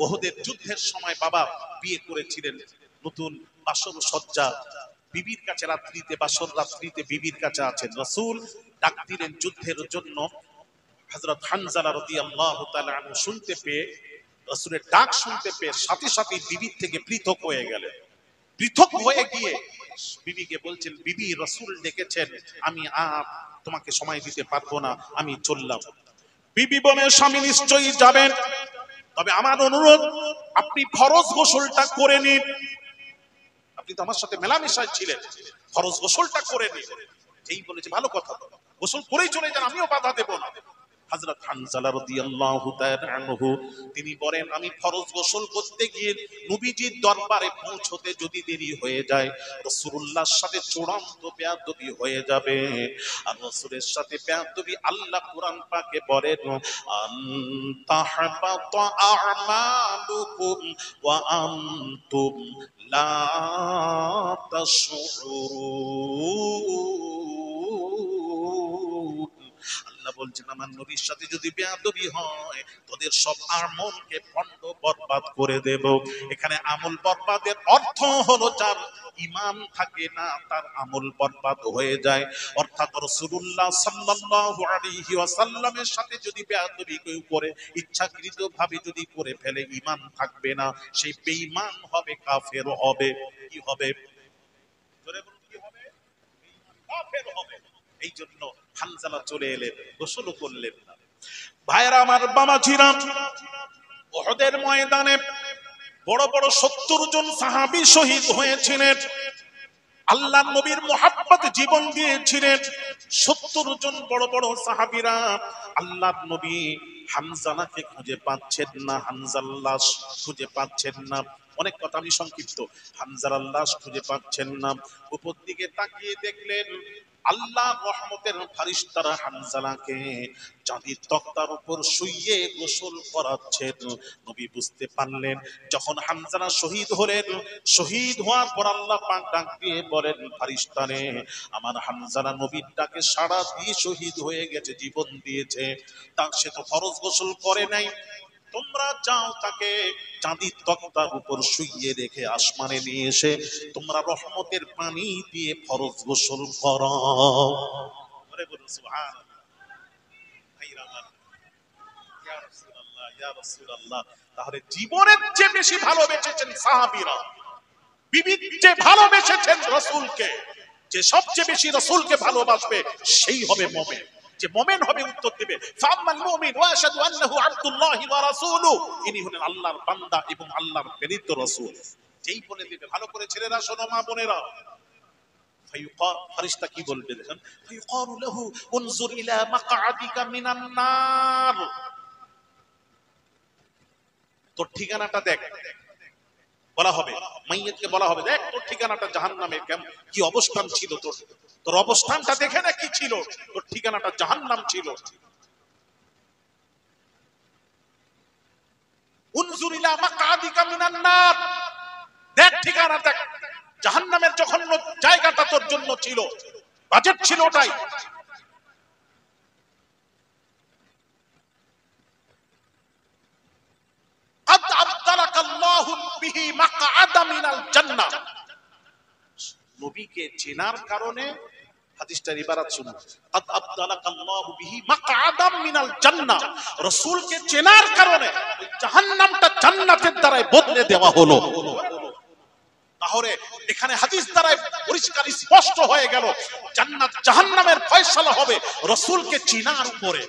Speaker 1: উহুদের যুদ্ধের সময় বাবা বিয়ে করেছিলেন, নতুন বাসর সজ্জা, বিবির কাছে রাত্রিতে, বাসর রাত্রিতে বিবির কাছে আছেন। রাসূল ডাক দিলেন যুদ্ধের জন্য। হযরত হানজালা রাদিয়াল্লাহু তাআলা আনহু শুনতে পেয়ে, রাসূলের ডাক শুনতে পেয়ে সাথে সাথে বিবির থেকে পৃথক হয়ে গেলেন। পৃথক হয়ে গিয়ে বিবিকে বলছেন, বিবি রাসূল ডেকেছেন, আমি আর তোমাকে সময় দিতে পারবো না, আমি চললাম। বিবি বলে, স্বামী নিশ্চয়ই যাবেন, তবে আমার অনুরোধ আপনি ফরজ গোসলটা করে নিন। আপনি তো আমার সাথে মেলামেশায় ছিলেন, ফরজ গোসলটা করে নিন। এই বলেছে, ভালো কথা, গোসল করেই চলে যান, আমিও বাধা দেব না। হযরত হানজালা রাদিয়াল্লাহু তাআলা আনহু তিনি বলেন, আমি ফরজ গোসল করতে গিয়ে নবীজির দরবারে পৌঁছতে যদি দেরি হয়ে যায়, রাসূলুল্লাহর সাথে চূড়ান্ত বেয়াদবি হয়ে যাবে। আর রাসূলের সাথে বেয়াদবি, আল্লাহ কুরআন পাকে বলেন, আনতাহবাতা আমালুকুম ওয়া আনতুম লা তাশউরুন। আল্লাহ বলছেন আমার নবীর সাথে যদি বেয়াদবি হয় তোদের সব আমলকে পণ্ড বরবাদ করে দেব। এখানে আমল বরবাদের অর্থ হলো যার ঈমান থাকে না তার আমল বরবাদ হয়ে যায়। অর্থাৎ রাসূলুল্লাহ সাল্লাল্লাহু আলাইহি ওয়াসাল্লামের সাথে যদি বেয়াদবি কেউ করে ইচ্ছাকৃতভাবে যদি করে ফেলে ঈমান থাকবে না, সেই বেঈমান হবে, কাফের হবে। কি হবে? জোরে বলুন কি হবে? কাফের হবে। এই জন্য হানজালা চলে এলেন, গোসল করলেন না। ভাইরা আমার, বাবাজিরা, উহুদের ময়দানে বড় বড় 70 জন সাহাবী শহীদ হয়েছিলেন। আল্লাহর নবীর মুহাব্বতে জীবন দিয়েছিলেন 70 জন বড় বড় সাহাবীরা। আল্লাহর নবী হানজালাকে খুঁজে পাচ্ছেন না, হানজালার লাশ খুঁজে পাচ্ছেন না। অনেক কথা, আমি সংক্ষিপ্ত। হানজালার লাশ খুঁজে পাচ্ছেন না। উপর দিকে তাকিয়ে দেখলেন আল্লাহ রহমতের ফারিস্তারা হানজালাকে চাঁদির তক্তার উপর শুইয়ে গোসল করাচ্ছেন। নবী বুঝতে পারলেন যখন হানজালা শহীদ হলেন, শহীদ হওয়ার পর আল্লাহ পাক ডাক দিয়ে বলেন ফারিস্তারে আমার হানজালা নবীর ডাকে সাড়া দিয়ে শহীদ হয়ে গেছে, জীবন দিয়েছে। তার সে তো ফরজ গোসল করে নাই, তোমরা যাও তাকে চাঁদির তক্তার উপর শুইয়ে রেখে আসমানে নিয়ে এসে তোমরা রহমতের পানি দিয়ে ফরজ গোসল করো। বলে বলুন সুবহানাল্লাহ। ভাইরা আমার, ইয়া রাসূলুল্লাহ, ইয়া রাসূলুল্লাহ। তাহলে জীবনের চেয়ে বেশি ভালোবেসেছেন সাহাবীরা, বিবির চেয়ে ভালোবেসেছেন রাসূলকে। যে সবচেয়ে বেশি রাসূলকে ভালোবাসবে সেই হবে মুমিন। যে মুমিন হবে উত্তর দিবে ফাআম্মাল মুমিন ওয়া আশহাদু আন্নাহু আবদুল্লাহি ওয়া রাসূলুহু, ইনি হলেন আল্লাহর বান্দা এবং আল্লাহর প্রেরিত রাসূল। যেই বলে দিবে, ভালো করে ছেলেরা শোনো, মা বোনেরা, ফারিস্তা কি বলবে দেখেন, ফায়ুকালু লাহু উনজুর ইলা মাকআদিকা মিনান নার, তোর ঠিকানাটা দেখ। বলা হবে মাইয়াতকে, বলা হবে দেখ তোর ঠিকানাটা জাহান্নামে, কি অবস্থান ছিল তোর, তোর অবস্থানটা দেখে না কি ছিল, তোর ঠিকানাটা জাহান্নাম ছিল। উনজুর ইলা মাকআদিকা মিনান নার, দেখ ঠিকানা দেখ, জাহান্নামের জঘন্য জায়গাটা তোর জন্য ছিল, বাজেট ছিল ওটাই। قد أبدلك الله به مقعدا من الجنة, নবীকে চেনার কারণে, হাদিসটার ইবারত শুনুন, قد أبدلك الله به مقعدا من الجنة, রাসূলকে চেনার কারণে জাহান্নামটা জান্নাতের দ্বারাই বদলে দেওয়া হলো। তাহলে এখানে হাদিস দ্বারা পরিষ্কার স্পষ্ট হয়ে গেল জান্নাত জাহান্নামের ফয়সালা হবে রাসূলকে চিনার উপরে।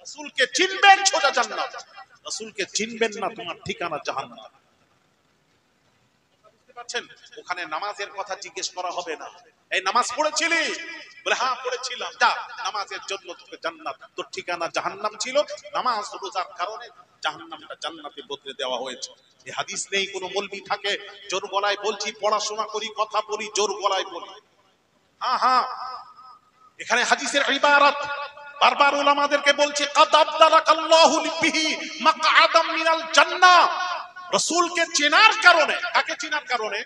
Speaker 1: রাসূলকে চিনবেন সোজা জান্নাত, রাসূলকে চিনবেন না তোমার ঠিকানা জাহান্নাম। বুঝতে পারছেন? ওখানে নামাজের কথা জিজ্ঞেস করা হবে না, এই নামাজ পড়েছিলি? বলে হ্যাঁ পড়েছিলাম, যা নামাজের জন্য তোকে জান্নাত, তোর ঠিকানা জাহান্নাম ছিল, নামাজ রোজার কারণে জাহান্নামটা জান্নাতে বদলে দেওয়া হয়েছে। এই হাদিস নেই, কোনো মৌলবি থাকে জোর গলায় বলছি, পড়াশোনা করি, কথা বলি, জোর গলায় বলি। হ্যাঁ হ্যাঁ, এখানে হাদিসের ইবারত বারবার উলামাদেরকে বলছি, কাদ আবদালাকাল্লাহু বিহি মাকআদাম মিনাল জান্নাহ, রাসূলকে চেনার কারণে। কাকে চেনার কারণে?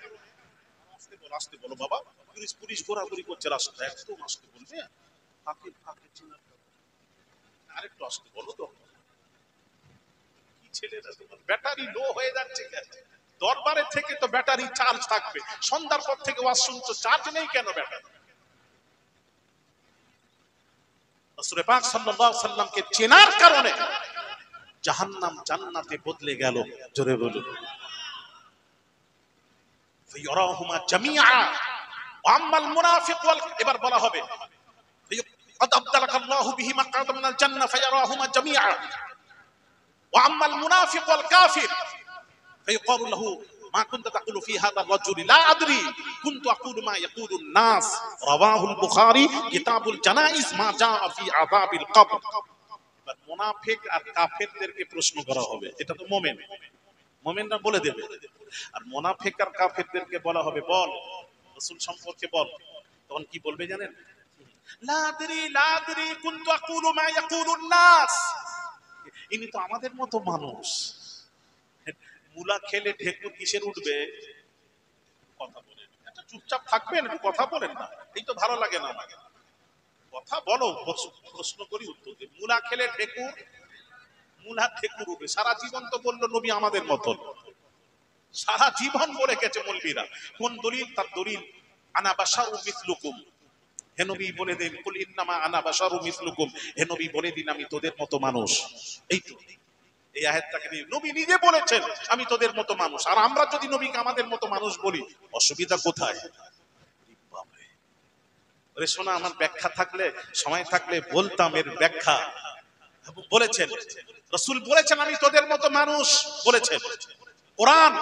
Speaker 1: আস্তে বলো বাবা, পুলিশ পুলিশ ঘোরাঘুরি করছে রাস্তা, একদম আস্তে বলবে। কাকে কাকে চেনার কারণে? আরেকটু আস্তে বলো তো। কি ছেলেরা তোমার ব্যাটারি লো হয়ে যাচ্ছে কেন? দরবারে থেকে তো ব্যাটারি চার্জ থাকবে, সন্ধ্যার পর থেকে ওয়াজ শুনছো, চার্জ নেই কেন ব্যাটারি? রাসূল পাক সাল্লাল্লাহু আলাইহি সাল্লামকে চেনার কারণে জাহান্নাম জান্নাতে বদলে গেল। জোরে বলুন ফায়ারাহুমা জামিআ ওয়া আম্মাল মুনাফিক ওয়াল, এবার বলা হবে قد أبدلك الله به مقعدا من الجنة فيراهما جميعا وأما المنافق والكافر فيقال له ما كنت تقول في هذا الرجل لا أدري كنت أقول ما يقول الناس رواه البخاري كتاب الجنائز ما جاء في عذاب القبر। মুনাফিক আর কাফেরদেরকে প্রশ্ন করা হবে, এটা তো মুমিন, মুমিনরা বলে দেবে। আর মুনাফিক আর কাফেরদেরকে বলা হবে বল রাসূল সম্পর্কে বল, তখন কি বলবে জানেন? লা আদরি লা আদরি কুনতু আকুলু মা ইয়াকুলুন নাস, ইনি তো আমাদের মতো মানুষ। মুলা খেলে ঢেকুর কিসের উঠবে? কথা বলেন, এটা চুপচাপ থাকবেন, কথা বলেন না, এই তো ভালো লাগে না আমাকে। কথা বলো, প্রশ্ন করি উত্তর দিই। মুলা খেলে ঠেকুর, মুলা ঠেকুর উঠে। সারা জীবন তো বললো নবী আমাদের মতন, সারা জীবন বলে গেছে মৌলবীরা। কোন দলিল? তার দলিল আনা বাশারু মিসলুকুম। হে নবী বলে দিন, কুল ইন্নামা আনা বাশারু মিসলুকুম, হে নবী বলে দিন আমি তোদের মতো মানুষ। এই তো এই আয়াতটাকে নিয়ে নবী নিজে বলেছেন আমি তোদের মতো মানুষ। আর আমরা যদি নবীকে আমাদের মতো মানুষ বলি, অসুবিধা কোথায়? ওরে শোনা, আমার ব্যাখ্যা থাকলে, সময় থাকলে বলতাম এর ব্যাখ্যা। বলেছেন রাসূল বলেছেন আমি তোদের মতো মানুষ বলেছেন। কোরআন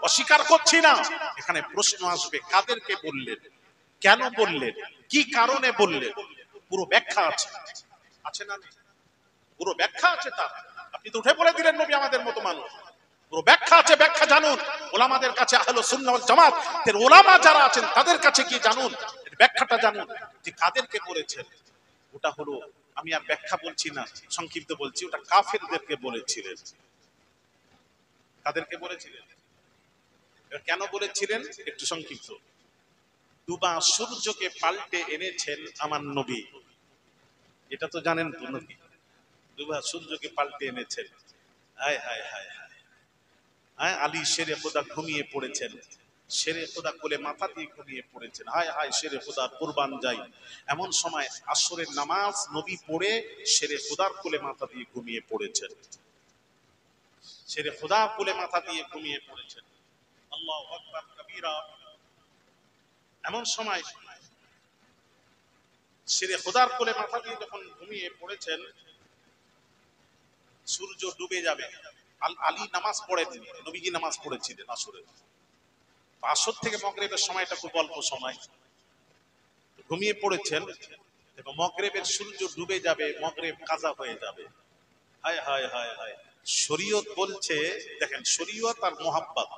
Speaker 1: অস্বীকার করছি না। এখানে প্রশ্ন আসবে কাদেরকে বললেন, কেন বললেন, কি কারণে বললেন, পুরো ব্যাখ্যা আছে, আছে না? পুরো ব্যাখ্যা আছে তার। আপনি তো উঠে বলে দিলেন নবী আমাদের মতো মানুষ, পুরো ব্যাখ্যা আছে, ব্যাখ্যা জানুন। ওলামাদের কাছে, আহলে সুন্নাহ ওয়াল জামাত এর ওলামা যারা আছেন তাদের কাছে কি জানুন, এর ব্যাখ্যাটা জানুন যে কাদেরকে বলেছেন। ওটা হলো, আমি আর ব্যাখ্যা বলছি না, সংক্ষিপ্ত বলছি, ওটা কাফেরদেরকে বলেছিলেন। কাদেরকে বলেছিলেন, কেন বলেছিলেন একটু সংক্ষিপ্ত। ডুবা সূর্যকে পাল্টে এনেছেন আমার নবী, এটা তো জানেন তো নবী ডুবা সূর্যকে পাল্টে এনেছেন। হায় হায় হায় হায়, হ্যাঁ, আলী শেরে খোদা ঘুমিয়ে পড়েছেন, শেরে খোদা কোলে মাথা দিয়ে ঘুমিয়ে পড়েছেন। হায় হায় শেরে খোদার কুরবান যাই। এমন সময় আসরের নামাজ নবী পড়ে শেরে খোদার কোলে মাথা দিয়ে ঘুমিয়ে পড়েছেন, শেরে খোদা কোলে মাথা দিয়ে ঘুমিয়ে পড়েছেন। আল্লাহু আকবার কবীরা। এমন সময় শেরে খোদার কোলে মাথা দিয়ে যখন ঘুমিয়ে পড়েছেন, সূর্য ডুবে যাবে। আলী নামাজ পড়েননি, নবীজি নামাজ পড়েছিলেন আসরের। আসর থেকে মাগরিবের সময়টা খুব অল্প সময়, ঘুমিয়ে পড়েছেন। মাগরিবের সূর্য ডুবে যাবে, মাগরিব কাজা হয়ে যাবে। হায় হায় হায় হায়। শরীয়ত বলছে, দেখেন শরীয়ত আর মুহাব্বত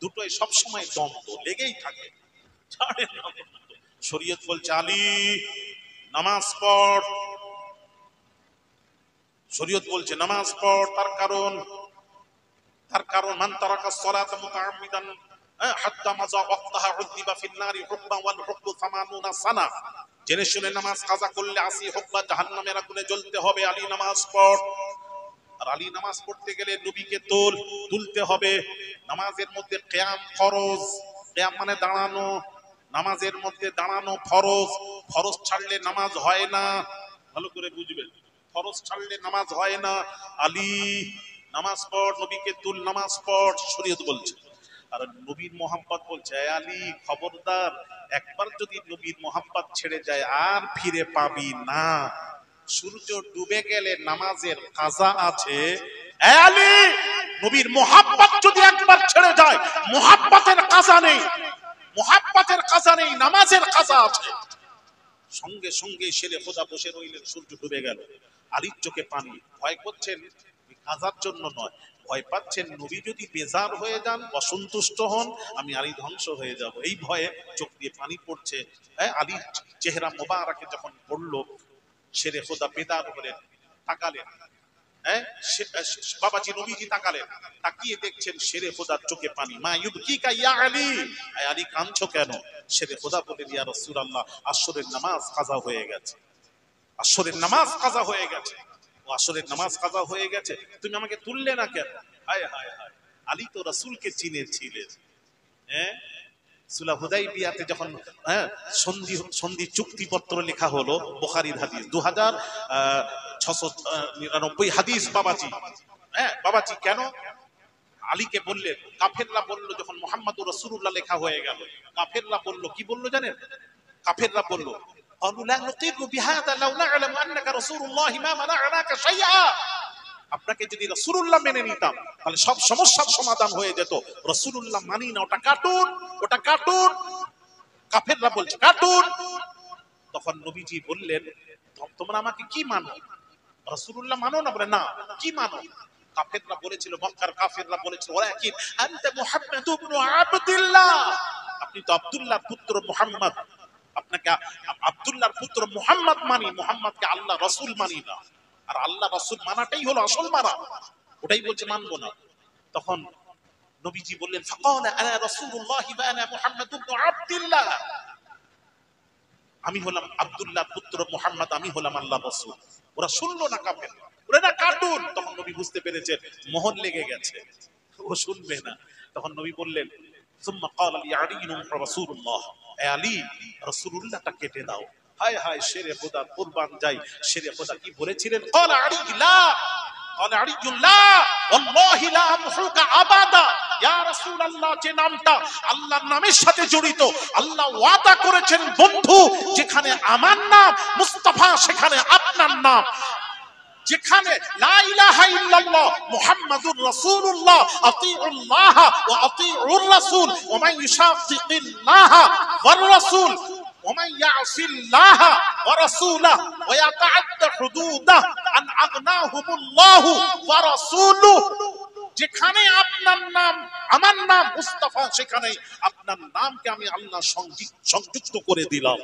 Speaker 1: দুটোই সব সময় দ্বন্দ্ব লেগেই থাকে, ছাড়ে না। শরীয়ত বলছে আলী নামাজ পড়, শরীয়ত বলছে নামাজ পড়। তার কারণ মান তারাকা সালাতা মুতাআম্মিদান হাত্তা মাজা ওয়াক্তাহা উযিবা ফিন নারি হুকমান ওয়াল হুকমু 80 সানা। জেনে শুনে নামাজ কাজা করলে 80 হুকমা জাহান্নামের আগুনে জ্বলতে হবে। আলী নামাজ পড়। আর আলী নামাজ পড়তে গেলে নবীকে তুলতে হবে। নামাজের মধ্যে কিয়াম ফরজ, কিয়াম মানে দাঁড়ানো, নামাজের মধ্যে দাঁড়ানো ফরজ। ফরজ ছাড়লে নামাজ হয় না, ভালো করে বুঝবেন, ফরজ ছাড়লে নামাজ হয় না। আলী নামাজ পড়, নবীকে তুল, নামাজ পড়, শরীয়ত বলছে। আর নবীর মোহাম্মত বলছে আলী খবরদার, একবার যদি নবীর মোহাম্মত ছেড়ে যায় আর ফিরে পাবি না। সূর্য ডুবে গেলে নামাজের কাজা আছে। আলী নবীর মোহাম্মত যদি একবার ছেড়ে যায়, মোহাম্মতের কাজা নেই, মোহাম্মতের কাজা নেই, নামাজের কাজা আছে। সঙ্গে সঙ্গে শেরে খোদা বসে রইলেন, সূর্য ডুবে গেল। আলীর চোখে পানি। ভয় করছেন কাজার জন্য নয়, ভয় পাচ্ছেন নবী যদি বেজার হয়ে যান, অসন্তুষ্ট হন, আমি আলী ধ্বংস হয়ে যাব, এই ভয়ে চোখ দিয়ে পানি পড়ছে। আলীর চেহারা মোবারকে যখন পড়লো, শেরে খোদা বেদার হলেন, তাকালেন। বাবাজি নবীজি তাকালেন, তাকিয়ে দেখছেন শেরে খোদার চোখে পানি। মা ইউবকিকা ইয়া আলী, আলী কাঁদছো কেন? শেরে খোদা বলেন ইয়া রাসূলুল্লাহ, আসরের নামাজ কাজা হয়ে গেছে, আসরের নামাজ কাজা হয়ে গেছে। ও আসরের নামাজ কাজা হয়ে গেছে, তুমি আমাকে তুললে না কেন? হায় হায় হায়, আলী তো রাসূলকে চিনেছিলেন। হ্যাঁ, সুলাহ হুদাইবিয়াতে যখন সন্ধি চুক্তিপত্র লেখা হলো, বুখারীর হাদিস 2699 হাদিস। বাবাজি, বাবাজি কেন আলীকে বললেন? কাফেররা বলল, যখন মুহাম্মাদুর রাসূলুল্লাহ লেখা হয়ে গেল, কাফেররা বলল, কি বলল জানেন? কাফেররা বলল قالوا لا نطيق بهذا لو نعلم انك رسول الله ما منعناك شيئا। আপনাকে যদি রাসূলুল্লাহ মেনে নিতাম তাহলে সব সমস্যার সমাধান হয়ে যেত। রাসূলুল্লাহ মানি না, ওটা কার্টুন, ওটা কার্টুন। কাফেররা বলছে কার্টুন। তখন নবীজি বললেন, তোমরা আমাকে কি মানো? রাসূলুল্লাহ মানো না? বলে না। কি মানো? কাফেররা বলেছিল, মক্কার কাফেররা বলেছিল, ওয়ালাকিন আনতা মুহাম্মাদ ইবনে আবদুল্লাহ, আপনি তো আব্দুল্লাহর পুত্র মুহাম্মদ, আপনাকে আব্দুল্লাহর পুত্র মুহাম্মদ মানি, মুহাম্মদকে আল্লাহ রাসূল মানি না। আর আল্লাহ রাসূল মানাটাই হলো আসল মানা, ওটাই বলছে মানবো না। তখন নবীজি বললেন, ফাকালা আনা রাসূলুল্লাহ ওয়া আনা মুহাম্মদ ইবনে আবদুল্লাহ, আমি হলাম আব্দুল্লাহ পুত্র মুহাম্মদ, আমি হলাম আল্লাহ রাসূল। ওরা শুনলো না কাফের, ওরা না কার্টুন। তখন নবী বুঝতে পেরেছেন মোহর লেগে গেছে, ও শুনবে না। তখন নবী বললেন সুম্মা ক্বালা লি আলী রাসূলুল্লাহ, এ আলী রাসূলুল্লাহটা কেটে দাও। হায় হায়, শেরে খোদা কুরবান যাই, শেরে খোদা কি বলেছিলেন? ক্বালা আলী লা, ক্বালা আলী লা ওয়াল্লাহি লা আমহুকা আবাদা। ইয়া রাসূলুল্লাহ, যে নামটা আল্লাহর নামের সাথে জড়িত, আল্লাহ ওয়াদা করেছেন বন্ধু, যেখানে আমার নাম মুস্তাফা সেখানে আপনার নাম, যেখানে লা ইলাহা ইল্লাল্লাহ মুহাম্মাদুর রাসূলুল্লাহ আতিউল্লাহ ওয়া আতিউর রাসূল ওয়া মান ইউশাকিকিল্লাহ ওয়ার রাসূল ওয়া মান ইয়াসিল্লাহ ওয়া রাসূলাহু ওয়া ইয়াতাআদ্দা হুদুদাহু আন আগনাহুমুল্লাহু ওয়া রাসূলুহু। যেখানে আপনার নাম আমার নাম মুস্তাফা সেখানে আপনার নামকে আমি আল্লাহ সংযুক্ত করে দিলাম।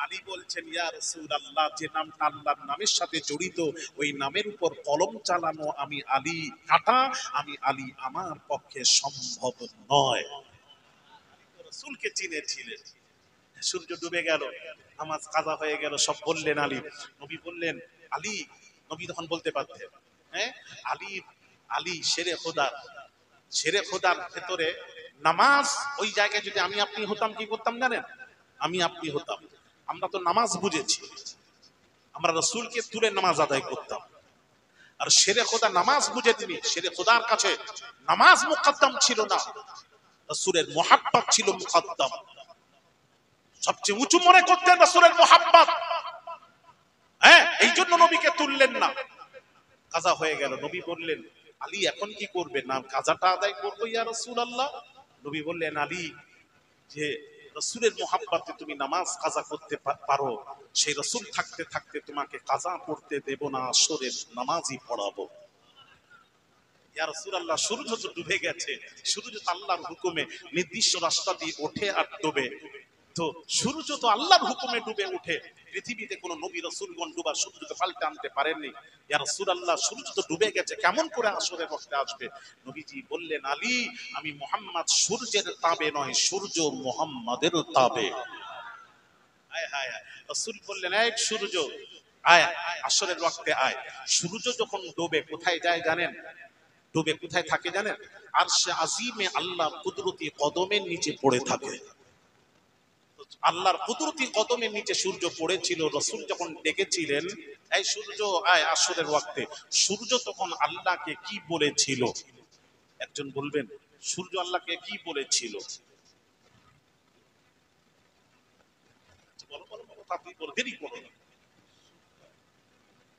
Speaker 1: আলী বলছেন ইয়া রাসূলুল্লাহ, যে নামটা আল্লাহর নামের সাথে জড়িত ওই নামের উপর কলম চালানো আমি আলী কাটা, আমি আলী আমার পক্ষে সম্ভব নয়। রাসূলকে চিনেছিলেন। সূর্য ডুবে গেল, নামাজ কাজা হয়ে গেল, সব বললেন আলী। নবী বললেন আলী, নবী তখন বলতে পারতেন হ্যাঁ আলী, আলী শেরে খোদা, শেরে খোদার ভেতরে নামাজ, ওই জায়গায় যদি আমি আপনি হতাম কি করতাম জানেন? আমি আপনি হতাম, আমরা তো নামাজ বুঝেছি, আমরা রাসূলকে তুলে নামাজ আদায় করতাম। আর শেরে খোদা নামাজ বুঝে তিনি, শেরে খোদার কাছে নামাজ মুকদ্দম ছিল না, রাসূলের মুহাব্বত ছিল মুকদ্দম। সবচেয়ে উঁচু মনে করতেন রাসূলের মুহাব্বত। হ্যাঁ, এই জন্য নবীকে তুললেন না। কাজা হয়ে গেল, নবী বললেন আলী এখন কি করবে? না কাজাটা আদায় করবো ইয়া রাসূলুল্লাহ। নবী বললেন আলী, যে রাসূলের মুহাব্বতে তুমি নামাজ কাজা করতে পারো, সেই রাসূল থাকতে থাকতে তোমাকে কাজা করতে দেব না, আসরের নামাজই পড়াবো। ইয়া রাসূলুল্লাহ, সূর্য তো ডুবে গেছে, সূর্য তো আল্লাহর হুকুমে নির্দিষ্ট রাস্তা দিয়ে ওঠে আর ডুবে, তো সূর্য তো আল্লাহর হুকুমে ডুবে উঠে। পৃথিবীতে কোন নবী রাসূলগণ ডুবা সূর্যকে পাল্টে আনতে পারেননি। ইয়া রাসূলুল্লাহ, সূর্য তো ডুবে গেছে, কেমন করে আসরের ওয়াক্তে আসবে? নবীজি বললেন আলী, আমি মুহাম্মদ সূর্যের তাবে নয়, সূর্য মুহাম্মাদের তাবে। হায় হায়, রাসূল বললেন এই সূর্য আয়, আসরের ওয়াক্তে আয়। সূর্য যখন ডুবে কোথায় যায় জানেন? ডুবে কোথায় থাকে জানেন? আরশে আজিমে আল্লাহ কুদরতি কদমের নিচে পড়ে থাকে। আল্লাহর কুদরতি কদমের নিচে সূর্য পড়েছিল। রাসূল যখন ডেকেছিলেন এই সূর্য আয় আসরের ওয়াক্তে, সূর্য তখন আল্লাহকে কি বলেছিল? একজন বলবেন সূর্য আল্লাহকে কি বলেছিল? বলো বলো বলো, তাড়াতাড়ি বলো, দেরি করো না,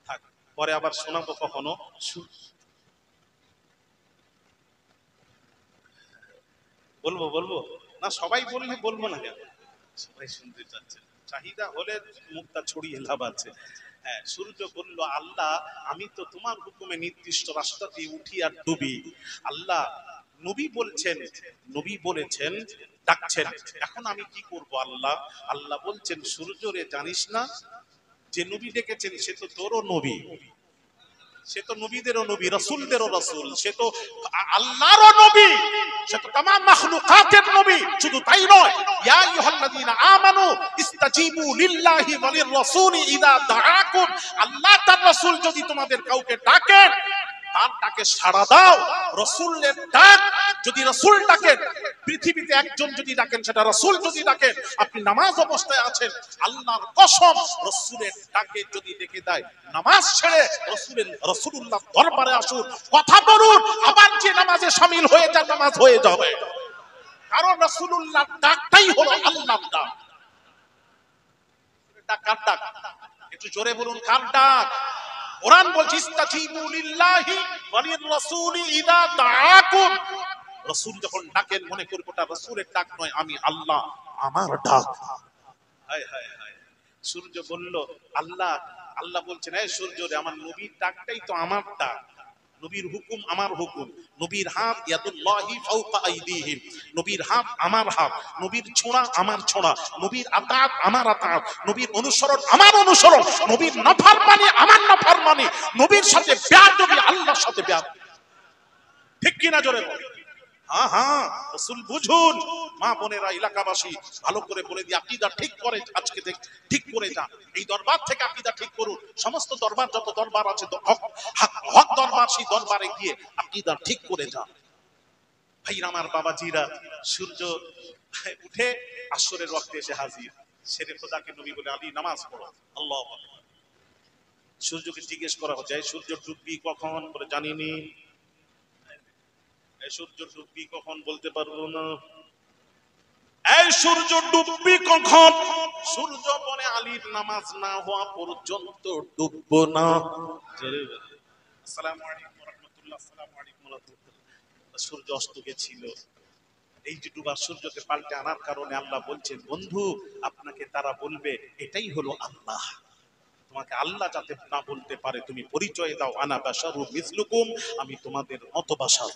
Speaker 1: থাক পরে আবার শোনাবো কখনো। বলবো বলবো না, সবাই বললে বলবো না কেন? সবাই শুনতে চাচ্ছেন, চাহিদা হলে মুখটা ছড়িয়ে লাভ আছে। হ্যাঁ, সূর্য বলল আল্লাহ, আমি তো তোমার হুকুমে নির্দিষ্ট রাস্তা দিয়ে উঠি আর ডুবি। আল্লাহ নবী বলছেন, নবী বলেছেন, ডাকছেন, এখন আমি কি করব আল্লাহ? আল্লাহ বলছেন সূর্য রে, জানিস না যে নবী ডেকেছেন সে তো তোরও নবী, সে তো নবীদেরও নবী, রাসূলদেরও রাসূল, সে তো আল্লাহরও নবী, সে তো तमाम মাখলুকাতের নবী। শুধু তাই নয়, ইয়া আইয়ুহাল্লাযীনা আমানু ইস্তাজিবু লিল্লাহি ওয়া লির-রাসূলি ইযা দাআকুম, আল্লাহ তার রাসূল যদি তোমাদের কাউকে ডাকেন তার ডাকে সাড়া দাও। রাসূলের ডাক যদি রাসূল ডাকেন, পৃথিবীতে একজন যদি ডাকেন, সেটা রাসূল যদি ডাকেন, আপনি নামাজ অবস্থায় আছেন, আল্লাহর কসম রাসূলের ডাকে যদি ডেকে দেয়, নামাজ ছেড়ে রাসূলুল্লাহ দরবারে আসুন, কথা বলুন, আবার যে নামাজে শামিল হয়ে যায় নামাজ হয়ে যাবে। কারণ রাসূলুল্লাহর ডাকটাই হলো আল্লাহর ডাক। ডাক কার ডাক? একটু জোরে বলুন, কার ডাক? কোরআন বলছে ইস্তাজিবু লিল্লাহি ওয়া লির-রাসূলি ইযা দাআকুম। রাসূল যখন ডাকেন মনে করব ওটা রাসূলের ডাক নয়, আমি আল্লাহ আমার ডাক। হায় হায় হায়, সূর্য বলল আল্লাহ, আল্লাহ বলছেন এই সূর্য রে, আমার নবীর ডাকটাই তো আমার ডাক, নবীর হুকুম আমার হুকুম, নবীর হাত ইয়াদুল্লাহি ফাওকা আইদিহিম, নবীর হাত আমার হাত, নবীর ছোঁয়া আমার ছোঁয়া, নবীর আতাত আমার আতাত, নবীর অনুসরণ আমার অনুসরণ, নবীর নাফরমানি আমার নাফরমানি, নবীর সাথে বেয়াদবি আল্লাহর সাথে বেয়াদবি। ঠিক কি না জোরে বল? হ্যাঁ হ্যাঁ, রাসূল বুঝুন। মা বোনেরা, এলাকাবাসী ভালো করে বলে দিয়ে আকীদা ঠিক করে, আজকে থেকে ঠিক করে যান। এই দরবার থেকে আকীদা ঠিক করুন। সমস্ত দরবার, যত দরবার আছে হক দরবার, সেই দরবারে গিয়ে আকীদা ঠিক করে যান। ভাইরা আমার, বাবাজিরা, সূর্য উঠে আসরের ওয়াক্তে এসে হাজির। শেরে খোদাকে নবী বলে, আলী নামাজ পড়ো। আল্লাহু আকবার। সূর্যকে জিজ্ঞেস করা হচ্ছে, সূর্য ডুববি কখন? বলে জানিনি। সূর্য ডুববি কখন? বলতে পারবো না। এই সূর্য ডুববি কখন? সূর্য বলে, আলীর নামাজ না হওয়া পর্যন্ত ডুববো না। আসসালামু আলাইকুম ওয়া রাহমাতুল্লাহ। আসসালামু আলাইকুম ওয়া রাহমাতুল্লাহ। সূর্য অস্ত গেছিল। এই যে ডুবার সূর্যকে পাল্টে আনার কারণে আল্লাহ বলছেন, বন্ধু আপনাকে তারা বলবে এটাই হলো আল্লাহ। তোমাকে আল্লাহ যাতে না বলতে পারে, তুমি পরিচয় দাও, আনা বাশারু মিসলুকুম, আমি তোমাদের মতো বাশার।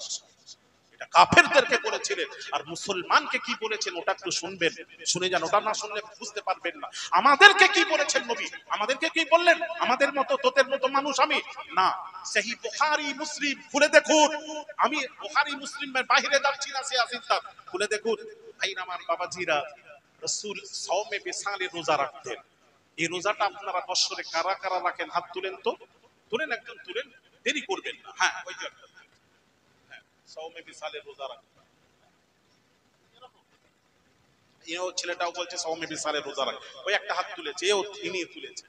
Speaker 1: এটা কাফেরদেরকে বলেছিলেন। আর মুসলমানকে কি বলেছেন ওটা একটু শুনবেন, শুনে যান। ওটা না শুনলে বুঝতে পারবেন না। আমাদেরকে কি বলেছেন নবী? আমাদেরকে কি বললেন? আমাদের মতো, তোদের মতো মানুষ আমি না। সহিহ বুখারী মুসলিম খুলে দেখুন। আমি বুখারী মুসলিমের বাইরে যাচ্ছি না, সে আসিস্তান খুলে দেখুন। ভাইরা আমার, বাবাজিরা, রাসূল সাওমে বিসালে রোজা রাখতেন। এই রোজাটা আপনারা বছরে কারা কারা রাখেন? হাত তুলেন তো, তুলেন, একজন তুলেন, দেরি করবেন না। হ্যাঁ, ওই যে সাওমে বিসালে রোজা রাখতেন। এও ছেলেটাও বলছে সাওমে বিসালে রোজা রাখ। ওই একটা হাত তুলেছে, এও তিনি তুলেছে।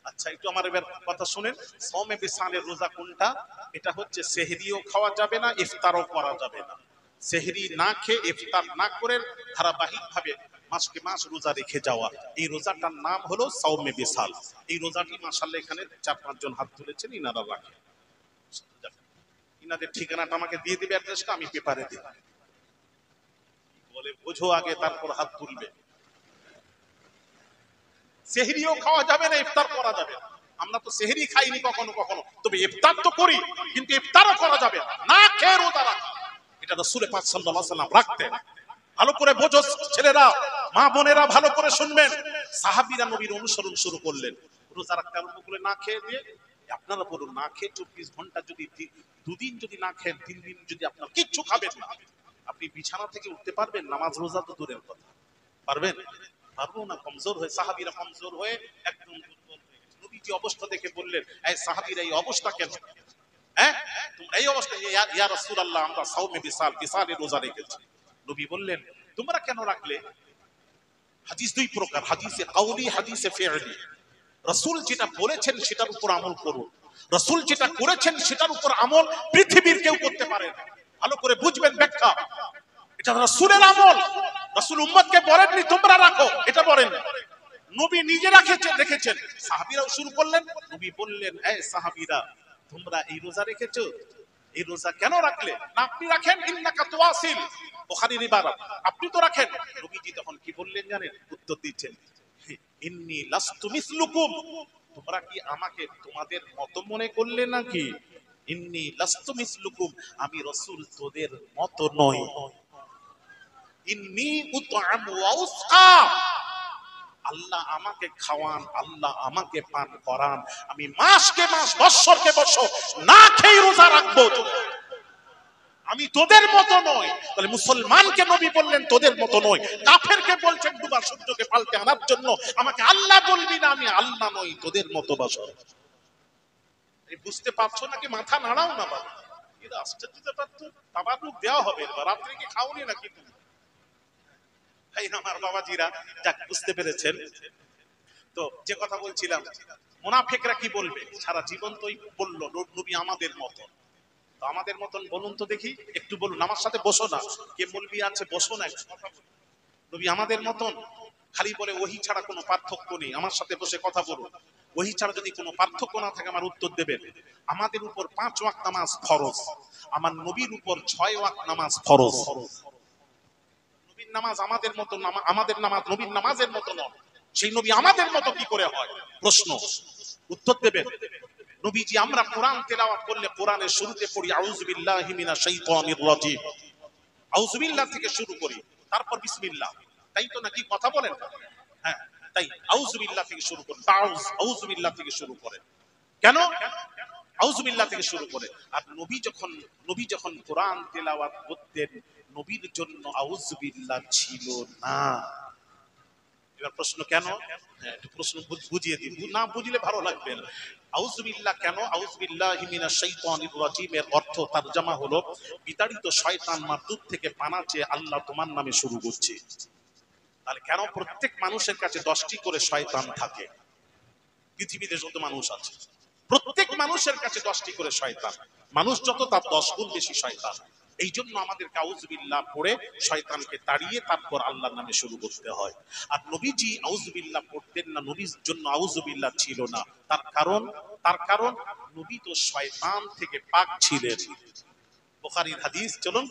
Speaker 1: আচ্ছা, একটু আমার এবার কথা শুনেন। সাওমে বিসালের রোজা কোনটা? এটা হচ্ছে সেহরিও খাওয়া যাবে না, ইফতারও করা যাবে না। সেহরি না খেয়ে, ইফতার না করে ধারাবাহিকভাবে মাসকে মাস রোজা রেখে যাওয়া, এই রোজাটার নাম হলো সাওমে বিসাল। এই রোজাটি মাশাআল্লাহ এখানে 4-5 জন হাত তুলেছেন, ইনারা রাখেন। ইনাদের ঠিকানাটা আমাকে দিয়ে দিবে, অ্যাড্রেসটা আমি পেপারে দিই। বলে বোঝো আগে, তারপর হাত তুলবে। সেহরিও খাওয়া যাবে না, ইফতার করা যাবে না। আমরা তো সেহরি খাইনি কখনো কখনো, তবে ইফতার তো করি, কিন্তু ইফতারও করা যাবে না, না খেয়ে রোজা রাখা। এটা রাসূল পাক সাল্লাল্লাহু আলাইহি ওয়াসাল্লাম রাখতেন। ভালো করে বোঝো ছেলেরা, মা বোনেরা, ভালো করে শুনবেন। সাহাবীরা নবীর অনুসরণ শুরু করলেন, রোজা রাখতে আরম্ভ করে না খেয়ে দিয়ে। আপনারা বলুন, না খেয়ে 24 ঘন্টা যদি, 2 দিন যদি না খেন, 3 দিন যদি আপনার কিচ্ছু খাবেন না, আপনি বিছানা থেকে উঠতে পারবেন? নামাজ রোজা তো দূরের কথা, পারবেন? পারবো না। কমজোর হয়ে, সাহাবীরা কমজোর হয়ে একদম দুর্বল হয়ে গেছে। নবীজি অবস্থা দেখে বললেন, এই সাহাবীরা এই অবস্থা কেন? হ্যাঁ, তোমরা এই অবস্থা, ইয়া রাসূলুল্লাহ, আমরা সাওমে বিসালে রোজা রেখেছি। নবী বললেন, তোমরা কেন রাখলে? হাদিস দুই প্রকার, হাদিসে কাউলি, হাদিসে ফি'লি। রাসূল যেটা বলেছেন সেটার উপর আমল করুন। রাসূল যেটা করেছেন সেটার উপর আমল পৃথিবীর কেউ করতে পারে না। ভালো করে বুঝবেন ব্যাখ্যা। এটা রাসূলের আমল। রাসূল উম্মতকে বলেননি তোমরা রাখো, এটা বলেন। নবী নিজে রেখেছেন। সাহাবীরাও শুরু করলেন। নবী বললেন, এই সাহাবীরা, তোমরা এই রোজা রেখেছো, এই রোজা কেন রাখলে? না আপনি রাখেন, ইন্নাকা তুওয়াসিল, বুখারীর ইবারত, আপনি তো রাখেন। নবীজি তখন কি বললেন জানেন? উত্তর দিচ্ছেন, ইন্নী লাস্তু মিসলুকুম, তোমরা কি আমাকে তোমাদের মত মনে করলে নাকি? ইন্নী লাস্তু মিসলুকুম, আমি রাসূল তোদের মত নই। ইন্নী উতআমু ওয়া উসকা, আল্লাহ আমাকে খাওয়ান, আল্লাহ আমাকে পান করান, আমি মাসকে মাস, বৎসরকে বৎসর না খেয়ে রোজা রাখবো, আমি তোদের মতো নই। তাহলে মুসলমানকে নবী বললেন তোদের মতো নই, কাফেরকে বলছেন ডুবা সূর্যকে পাল্টে আনার জন্য, আমাকে আল্লাহ বলবি না, আমি আল্লাহ নই, তোদের মতো বাসর। এই বুঝতে পারছো নাকি? মাথা নাড়াও না বাবা, এটা আশ্চর্য ব্যাপার তো। তাবারুক দেওয়া হবে, রাত্রে কি খাওনি নাকি তুমি? ভাই আমার, বাবাজিরা, যাক বুঝতে পেরেছেন তো। যে কথা বলছিলাম, মুনাফিকরা কি বলবে? সারা জীবন তোই বললো নবী আমাদের মতো। তো আমাদের মতন বলুন তো দেখি, একটু বলুন, আমার সাথে বসো না, কে মৌলবি আছে বসো না, নবী আমাদের মতন। খালি বলে ওহী ছাড়া কোনো পার্থক্য নেই, আমার সাথে বসে কথা বলুন। ওহী ছাড়া যদি কোনো পার্থক্য না থাকে আমার উত্তর দেবেন। আমাদের উপর 5 ওয়াক্ত নামাজ ফরজ, আমার নবীর উপর 6 ওয়াক্ত নামাজ ফরজ। নবীর নামাজ আমাদের মতো, আমাদের নামাজ নবীর নামাজের মতো নয়। সেই নবী আমাদের মতো কি করে হয়? প্রশ্ন, উত্তর দেবেন। নবীজি, আমরা কোরআন তেলাওয়াত করলে কোরআনের শুরুতে পড়ি আউযু বিল্লাহি মিনাশ শাইতানির রাজিম, আউযু বিল্লাহ থেকে শুরু করি, তারপর বিসমিল্লাহ। তাই তো নাকি? কথা বলেন। হ্যাঁ, তাই আউযু বিল্লাহ থেকে শুরু করেন, আউযু বিল্লাহ থেকে শুরু করেন। কেন আউযু বিল্লাহ থেকে শুরু করে? আর নবী যখন কোরআন তেলাওয়াত করতেন, নবীর জন্য আউযুবিল্লাহ ছিল না। এবার প্রশ্ন কেন? হ্যাঁ, একটু প্রশ্ন বুঝিয়ে দিই, না বুঝলে ভালো লাগবে না। আউযুবিল্লাহ কেন? আউযুবিল্লাহি মিনাশ শাইতানির রাজিমের অর্থ তরজমা হলো বিতাড়িত শয়তান মারদুদ থেকে পানা চেয়ে আল্লাহ তোমার নামে শুরু করছে। তাহলে কেন প্রত্যেক মানুষের কাছে 10টি করে শয়তান থাকে? পৃথিবীতে যত মানুষ আছে প্রত্যেক মানুষের কাছে 10টি করে শয়তান, মানুষ যত তার 10 গুণ বেশি শয়তান। এই জন্য আমাদের আউযুবিল্লাহ পড়ে শয়তানকে তাড়িয়ে তারপর আল্লাহর নামে শুরু করতে হয়। আর নবীজি আউযুবিল্লাহ পড়তেন না, নবীর জন্য আউযুবিল্লাহ ছিল না। তার কারণ নবী তো শয়তান থেকে পাক ছিলেন। বুখারীর হাদিস, চলুন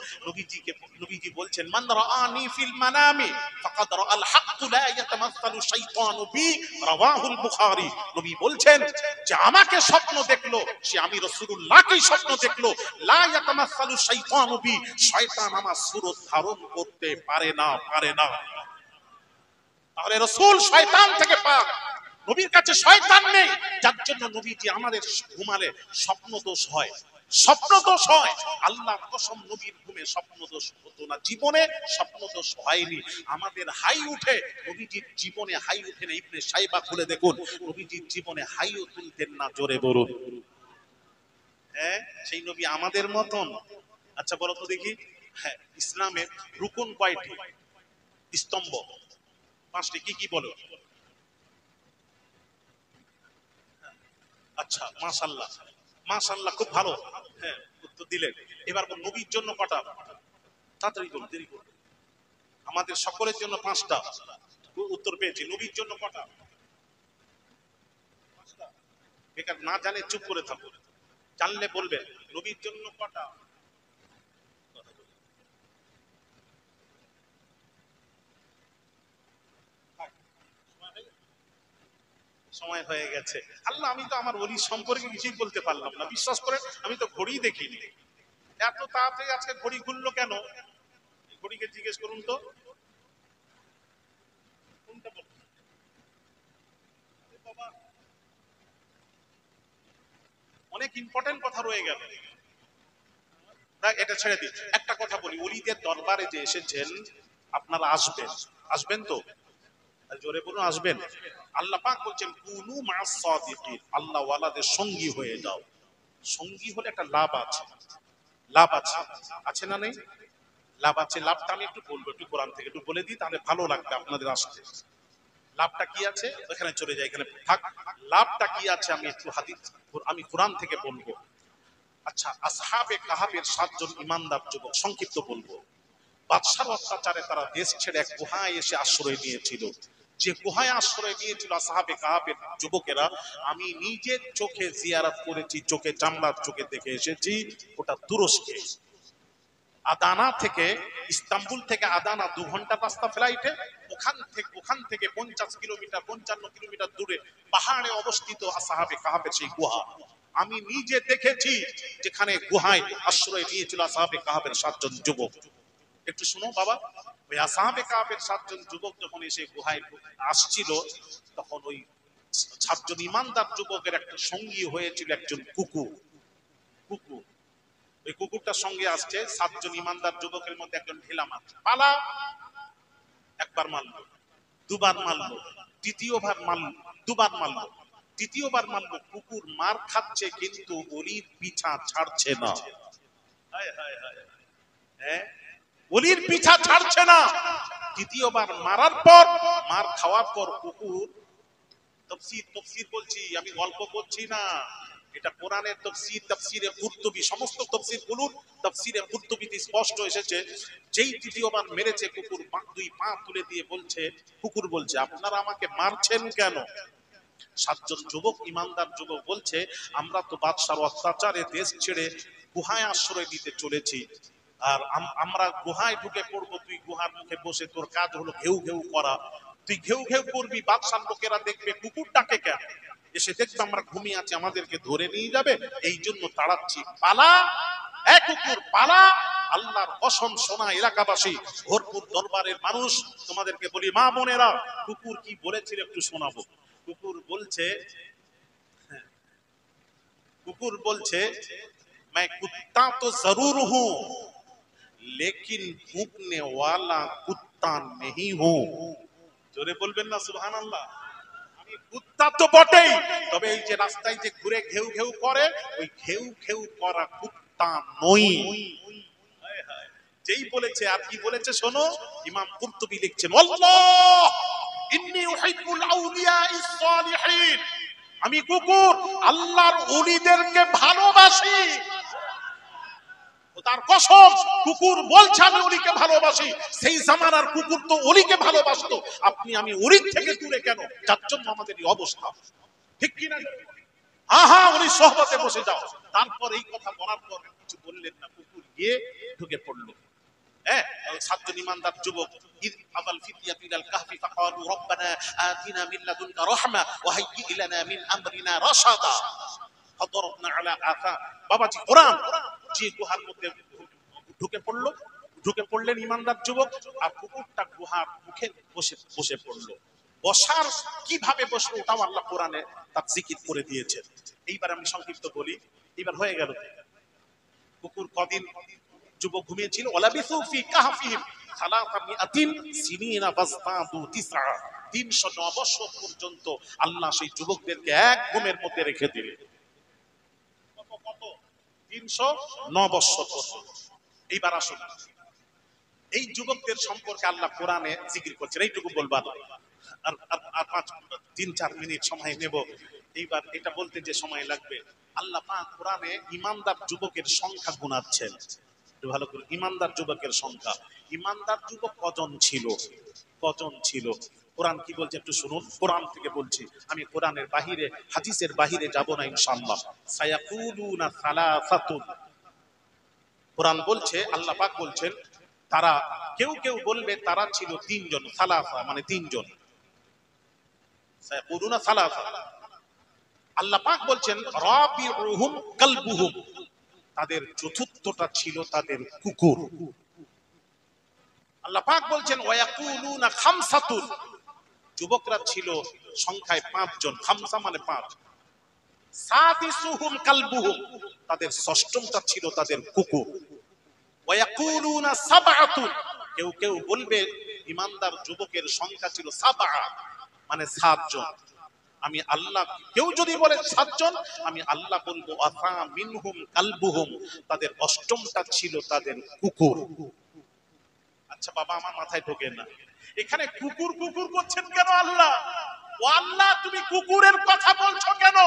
Speaker 1: নবীজি বলছেন, মান রাআনি ফিল মানামি ফাকাদ রাআল হক লা ইয়াতামাসসালু শাইতানু বি, রাওয়াহুল বুখারী। নবী বলছেন যে আমাকে স্বপ্ন দেখলো সে আমি রাসূলুল্লাহকে স্বপ্ন দেখলো, লা ইয়াতামাসসালু শাইতানু বি, শয়তান আমার সুরত ধারণ করতে পারে না। তাহলে রাসূল শয়তান থেকে পাক, নবীর কাছে শয়তান নেই। যার জন্য নবীজি আমাদের ঘুমালে স্বপ্ন দোষ হয়, আল্লাহর কসম নবীর ঘুমে স্বপ্ন দোষ হতো না, জীবনে স্বপ্ন দোষ হয়নি। আমাদের হাই উঠে, নবীজির জীবনে হাই উঠে না। ইবনে সাইবা খুলে দেখুন, নবীজির জীবনে হাইও তুলতেন না। জোরে বলুন। হ্যাঁ, সেই নবী আমাদের মতন। আচ্ছা বলো তো দেখি, হ্যাঁ, ইসলামের রুকুন কয়টি? স্তম্ভ 5টি। কি বলো? আচ্ছা, মাশাআল্লাহ খুব ভালো। হ্যাঁ, উত্তর দিলেন। এবার নবীর জন্য কটা? তাড়াতাড়ি বলুন, দেরি করুন। আমাদের সকলের জন্য 5টা। উত্তর পেয়েছি। নবীর জন্য কটা? 5টা। বেকার না জানে চুপ করে থাকুন, জানলে বলবেন। নবীর জন্য কটা? সময় হয়ে গেছে। আল্লাহ, আমি তো আমার ওলি সম্পর্কে কিছুই বলতে পারলাম না। বিশ্বাস করেন, আমি তো ঘড়ি দেখিনি। এত তাড়াতাড়ি আজকে ঘড়ি খুললো কেন? ঘড়িকে জিজ্ঞেস করুন তো। কোনটা বলুন? বাবা, অনেক ইম্পর্টেন্ট কথা রয়ে গেল। এটা ছেড়ে দিই, একটা কথা বলি। ওলিদের দরবারে যে এসেছেন, আপনারা আসবেন তো? জোরে বলুন, আসবেন। আল্লাহ পাক বলছেন কুনু মা'আস সাদিকিন, আল্লাহ ওয়ালাদের সঙ্গী হয়ে যাও। সঙ্গী হলে একটা লাভ আছে, আছে না নেই? লাভ আছে। লাভটা আমি একটু বলবো, একটু কোরআন থেকে একটু বলে দিই, তাহলে ভালো লাগবে আপনাদের আসতে। লাভটা কি আছে ওখানে চলে যায়, এখানে থাক। লাভটা কি আছে আমি কোরআন থেকে বলবো। আচ্ছা, আসহাবে কাহাফের 7জন ইমানদার যুবক, সংক্ষিপ্ত বলবো। বাদশার অত্যাচারে তারা দেশ ছেড়ে এক গুহায় এসে আশ্রয় নিয়েছিল। যে গুহায় আশ্রয় নিয়েছিল আসহাবে কাহাফের যুবকেরা, আমি নিজের চোখে জিয়ারত করেছি, চোখে জামলার চোখে দেখে এসেছি। ওটা তুরস্কে, আদানা থেকে, ইস্তাম্বুল থেকে আদানা 2 ঘন্টা রাস্তা ফ্লাইটে। ওখান থেকে 55 কিলোমিটার দূরে পাহাড়ে অবস্থিত আসহাবে কাহাফের সেই গুহা। আমি নিজে দেখেছি, যেখানে গুহায় আশ্রয় নিয়েছিল আসহাবে কাহাফের 7জন যুবক। একটু শুনো বাবা। ওই আসহাবে কাহাফের 7জন যুবক যখন এসে গুহায় আসছিল, তখন ওই 7জন ইমানদার যুবকের একটা সঙ্গী হয়েছিল একজন কুকুর। ওই কুকুরটার সঙ্গে আসছে 7জন ইমানদার যুবকের মধ্যে একজন ঢিলা মারছে, পালা। একবার মারলো, দুবার মারলো, তৃতীয়বার মারলো, দুবার মারলো, তৃতীয়বার মারলো। কুকুর মার খাচ্ছে কিন্তু ওলির পিছা ছাড়ছে না। হায় হায় হায়, হ্যাঁ, ওলির পিছা ছাড়ছে না। তৃতীয়বার মারার পর, মার খাওয়ার পর কুকুর, তফসির বলছি, আমি গল্প করছি না, এটা কোরআনের তফসির, তাফসীরে কুরতুবী, সমস্ত তফসির বলুন, তাফসীরে কুরতুবীতে স্পষ্ট এসেছে। যেই তৃতীয়বার মেরেছে কুকুর, 2 পা তুলে দিয়ে বলছে, কুকুর বলছে, আপনারা আমাকে মারছেন কেন? 7জন যুবক, ইমানদার যুবক বলছে, আমরা তো বাদশার অত্যাচারে দেশ ছেড়ে গুহায় আশ্রয় নিতে চলেছি, আর আমরা গুহায় ঢুকে পড়বো। তুই গুহার মুখে বসে, তোর কাজ হলো ঘেউ ঘেউ করা। তুই ঘেউ ঘেউ করবি, বাদশার লোকেরা দেখবে কুকুর ডাকে কেন, এসে দেখবে আমরা ঘুমিয়ে আছি, আমাদেরকে ধরে নিয়ে যাবে। এই জন্য তাড়াচ্ছি, পালা, এক কুকুর পালা। আল্লাহর কসম, শোনা এলাকাবাসী, ভরপুর দরবারের মানুষ, তোমাদেরকে বলি মা বোনেরা, কুকুর কি বলেছিল একটু শোনাবো। কুকুর বলছে, मैं कुत्ता तो जरूर हूं, लेकिन भूखने वाला कुत्ता नहीं हूं। জোরে বলবেন না সুবহানাল্লাহ। আমি কুত্তা তো বটেই, তবে এই যে রাস্তায় যে ঘুরে ঘেউ ঘেউ করে, ওই ঘেউ ঘেউ করা কুত্তা নই। যেই বলেছে আর কি বলেছে শোনো, ইমাম কুরতুবী লিখছেন, আল্লাহ ইন্নী উহিব্বুল আউলিয়া ইস সালিহিন, আমি কুকুর আল্লাহর ওলিদেরকে ভালোবাসি। তার কসম, কুকুর বলছে আমি ওলিকে ভালোবাসি, সেই জামানার কুকুর তো ওলিকে ভালোবাসতো। আপনি আমি ওলির থেকে দূরে কেন? যার জন্য আমাদের এই অবস্থা, ঠিক কি না? হ্যাঁ হ্যাঁ, ওলি সোহবতে বসে যাও। তারপর এই কথা বলার পর কিছু বললেন না, কুকুর গিয়ে ঢুকে পড়লো। সাতজন ইমানদার যুবক, ইদ আবাল ফিতিয়াতু ইলাল কাহফি ফাকালু রব্বানা আতিনা মিন লাদুনকা রাহমা ওয়া হাইয়্যি লানা মিন আমরিনা রাশাদা ফাদরাবনা আলা আথা। বাবাজি কোরআন যে গুহার মধ্যে ঢুকে পড়লেন ইমানদার যুবক, আর কুকুরটা গুহার মুখে বসে পড়লো। বসার কিভাবে বসলো ওটাও আল্লাহ কোরআনে তার জিকির করে দিয়েছেন। এইবার আমি সংক্ষিপ্ত বলি, এইবার হয়ে গেল। কুকুর কদিন যুবক ঘুমিয়েছিল, ওয়ালাবিসু ফি কাহফিহিম সালাসামিআতিন সিনিনা ফাসতাদু তিসআ, 309 বছর পর্যন্ত আল্লাহ সেই যুবকদেরকে এক ঘুমের মধ্যে রেখে দিলেন। কত 309 বছর পর্যন্ত। এইবার আসুন, এই যুবকদের সম্পর্কে আল্লাহ কোরআনে জিকির করছেন। এইটুকু বলবার আর 3-4 মিনিট সময় নেব। এইবার এটা বলতে যে সময় লাগবে, আল্লাহ পাক কোরআনে ইমানদার যুবকের সংখ্যা গুনাচ্ছেন। একটু ভালো করে, ইমানদার যুবকের সংখ্যা। ইমানদার যুবক কজন ছিল? কোরআন কি বলছে একটু শুনুন। কোরআন থেকে বলছি, আমি কোরআনের বাহিরে হাদিসের বাহিরে যাব না ইনশাআল্লাহ। সায়াকুলুনা সালাসাতুন, কোরআন বলছে, আল্লাহ পাক বলছেন, তারা কেউ বলবে তারা ছিল 3 জন। সালাসা মানে 3 জন। সায়াকুলুনা সালাসা, আল্লাহ পাক বলছেন রাবিউহুম কালবুহুম, তাদের চতুর্থটা ছিল তাদের কুকুর। আল্লাহ পাক বলছেন ওয়ায়াকুলুনা খামসাতুন, যুবকরা ছিল সংখ্যায় 5 জন। খামসা মানে 5। সাদিসুহুম কালবুহুম, তাদের ষষ্ঠটা ছিল তাদের কুকুর। ওয়ায়াকুলুনা সাবআতুন, কেউ বলবে ইমানদার যুবকের সংখ্যা ছিল 7 মানে 7 জন। আমি আল্লাহ, কেউ যদি বলে 7 জন, আমি আল্লাহ বলবো আফা মিনহুম কালবুহুম, তাদের অষ্টমটা ছিল তাদের কুকুর। আচ্ছা বাবা, আমার মাথায় ঢোকে না, এখানে কুকুর করছেন কেন আল্লাহ? ও আল্লাহ, তুমি কুকুরের কথা বলছো কেন?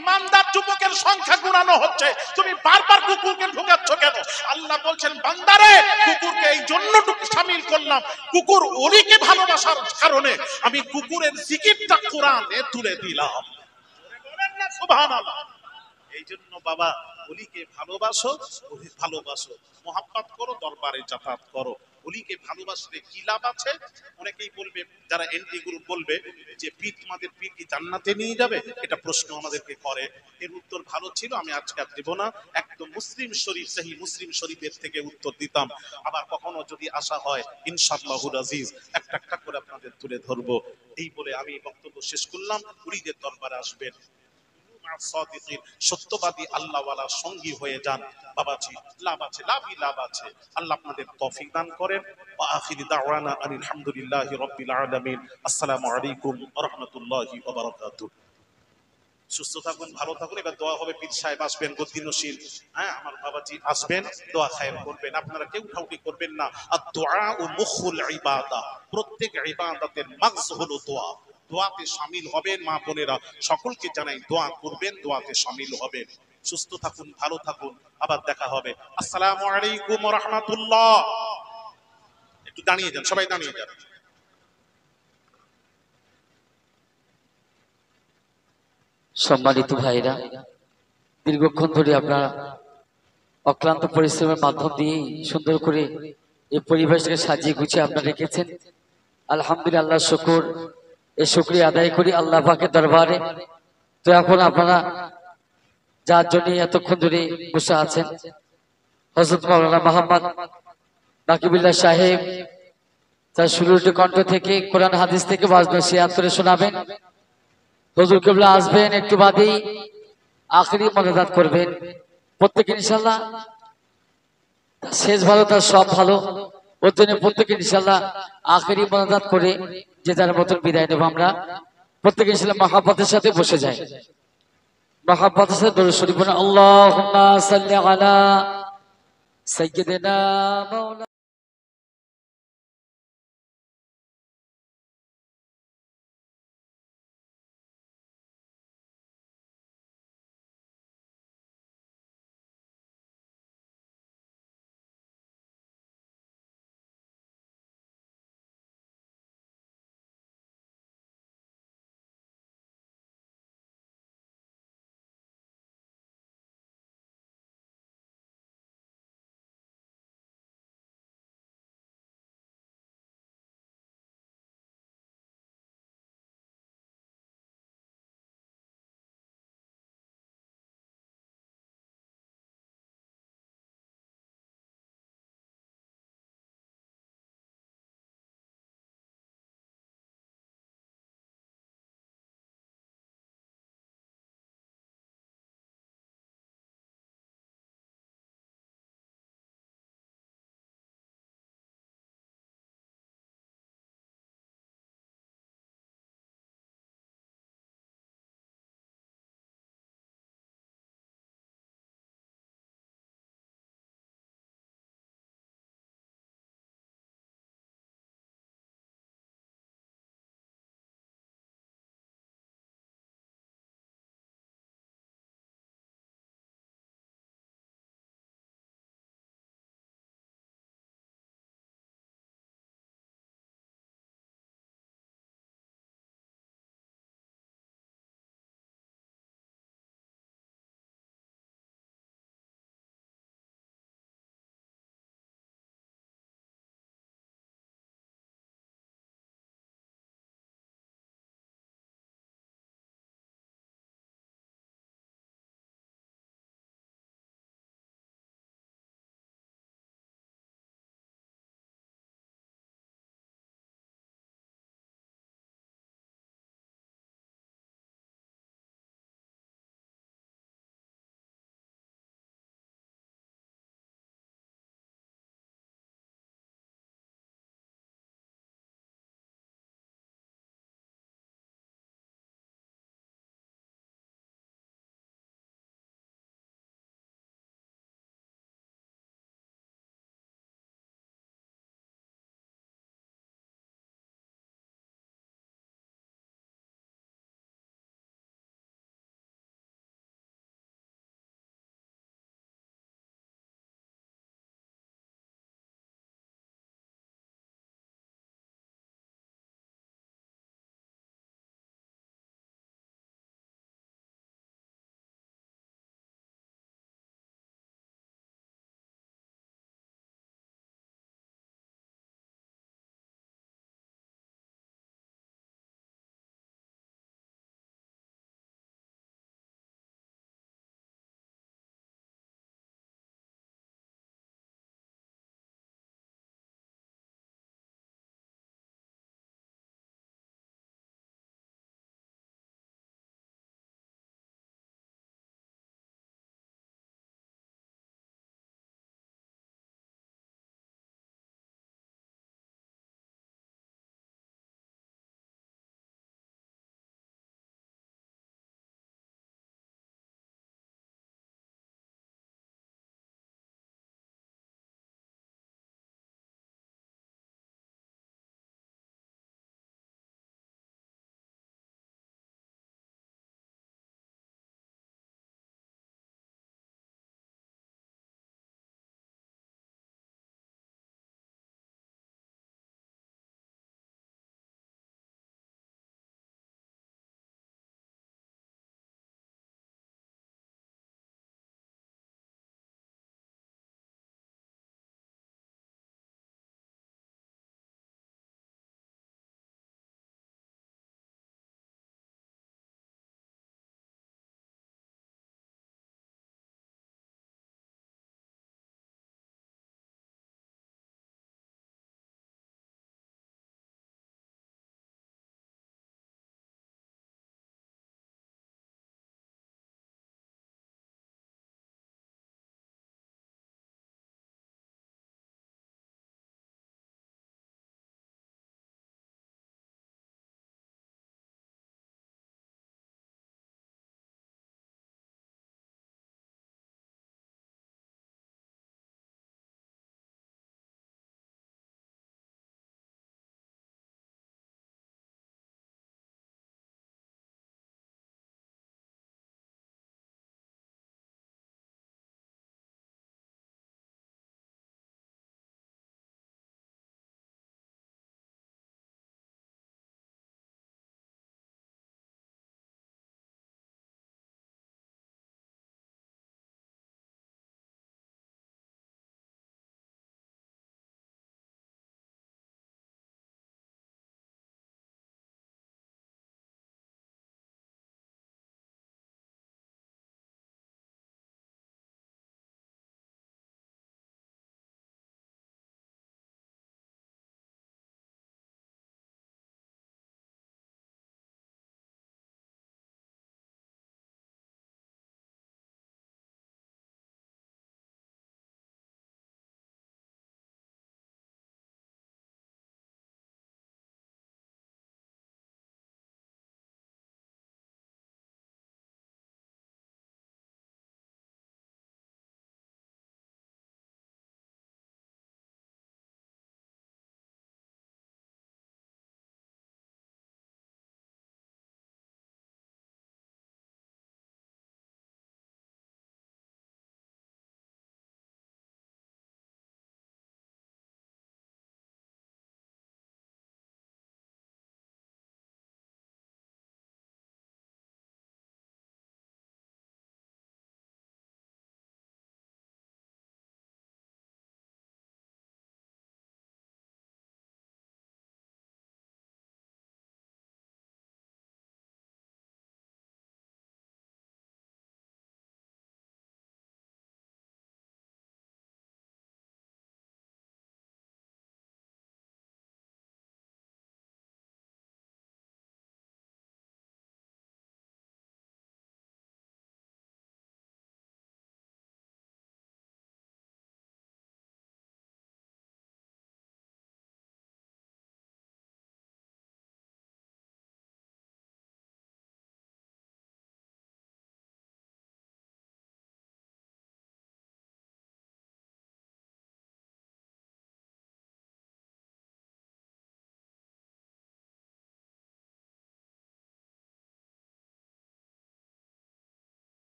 Speaker 1: ইমানদার যুবকের সংখ্যা গুণানো হচ্ছে, তুমি বারবার কুকুরকে ঢোকাচ্ছ কেন? আল্লাহ বলছেন বান্দারে, কুকুরকে এই জন্য শামিল করলাম, কুকুর ওলিকে ভালোবাসার কারণে আমি কুকুরের জিকিরটা কোরআনে তুলে দিলাম। বলেন না সুবহানাল্লাহ। এই জন্য বাবা, ওলিকে ভালোবাসো, মোহাব্বত করো, দরবারে যাতায়াত করো। ওলিকে ভালোবাসলে কি লাভ আছে? অনেকেই বলবে, যারা এন্টি গ্রুপ বলবে যে আমাদের পীর কি জান্নাতে নিয়ে যাবে, এটা প্রশ্ন আমাদেরকে করে। এর উত্তর ভালো ছিল, আমি আজকে আর দেব না। একদম মুসলিম শরীফ, সহিহ মুসলিম শরীফের থেকে উত্তর দিতাম। আবার কখনো যদি আশা হয় ইনশাআল্লাহুল আজিজ একটা করে আপনাদের তুলে ধরবো। এই বলে আমি বক্তব্য শেষ করলাম। ওলিদের দরবারে আসবেন, সত্যবাদী আল্লাহওয়ালা সঙ্গী হয়ে যান। বাবাজি লাভ আছে, লাভ আছে। আল্লাহ আপনাদের তৌফিক দান করেন। ওয়া আখিরি দাওয়ানা আনিল হামদুলিল্লাহি রাব্বিল আলামিন। আসসালামু আলাইকুম ওয়া রাহমাতুল্লাহি ওয়া বারাকাতুহু। সুস্থ থাকুন, ভালো থাকুন। এবার দোয়া হবে, পীর সাহেব আসবেন, গদ্দিনশীল, হ্যাঁ আমার বাবাজি আসবেন, দোয়া খায়ের করবেন। আপনারা কেউ ঠাউটি করবেন না। আদ-দুআ মুখুল ইবাদা, প্রত্যেক ইবাদতের মাগজ হলো দোয়া। দোয়াতে শামিল হবেন মা বোনেরা, সকলকে জানাই দোয়া করবেন, দোয়াতে শামিল হবেন। সুস্থ থাকুন, ভালো থাকুন, আবার দেখা হবে। আসসালামু আলাইকুম ওয়া রাহমাতুল্লাহ। একটু দাঁড়িয়ে যান, সবাই দাঁড়িয়ে যান।
Speaker 2: সম্মানিত ভাইরা, দীর্ঘক্ষণ ধরে আপনারা অক্লান্ত পরিশ্রমের মাধ্যম দিয়ে সুন্দর করে এই পরিবেশকে সাজিয়ে গুছিয়ে আপনারা রেখেছেন। আলহামদুলিল্লাহ, শুকর, এই শুকরিয়া আদায় করি আল্লাহ পাকের দরবারে। তো এখন আপনারা যার জন্য এতক্ষণ ধরে বসে আছেন, হযরত মাওলানা মোহাম্মদ নাকিবুল্লাহ সাহেব তার সুরুটি কণ্ঠ থেকে কোরআন হাদিস থেকে ওয়াজ নসিহত করে শোনাবেন। হুজুর কিবলা আসবেন, একটু বাদেই আখিরি মোনাজাত করবেন। প্রত্যেকে ইনশাআল্লাহ শেষ ভালো তার সব ভালো। ওর জন্য প্রত্যেকে ইনশাল্লাহ আখেরি মোনাজাত করে যে যার মতন বিদায় নেবো আমরা। প্রত্যেকে ইনশাল্লাহ মহাব্বতের সাথে বসে যায়, মহাব্বতের সাথে দরুদ শরীফ পড়ুন। আল্লাহুম্মা সাল্লি আলা সাইয়্যিদিনা মাওলানা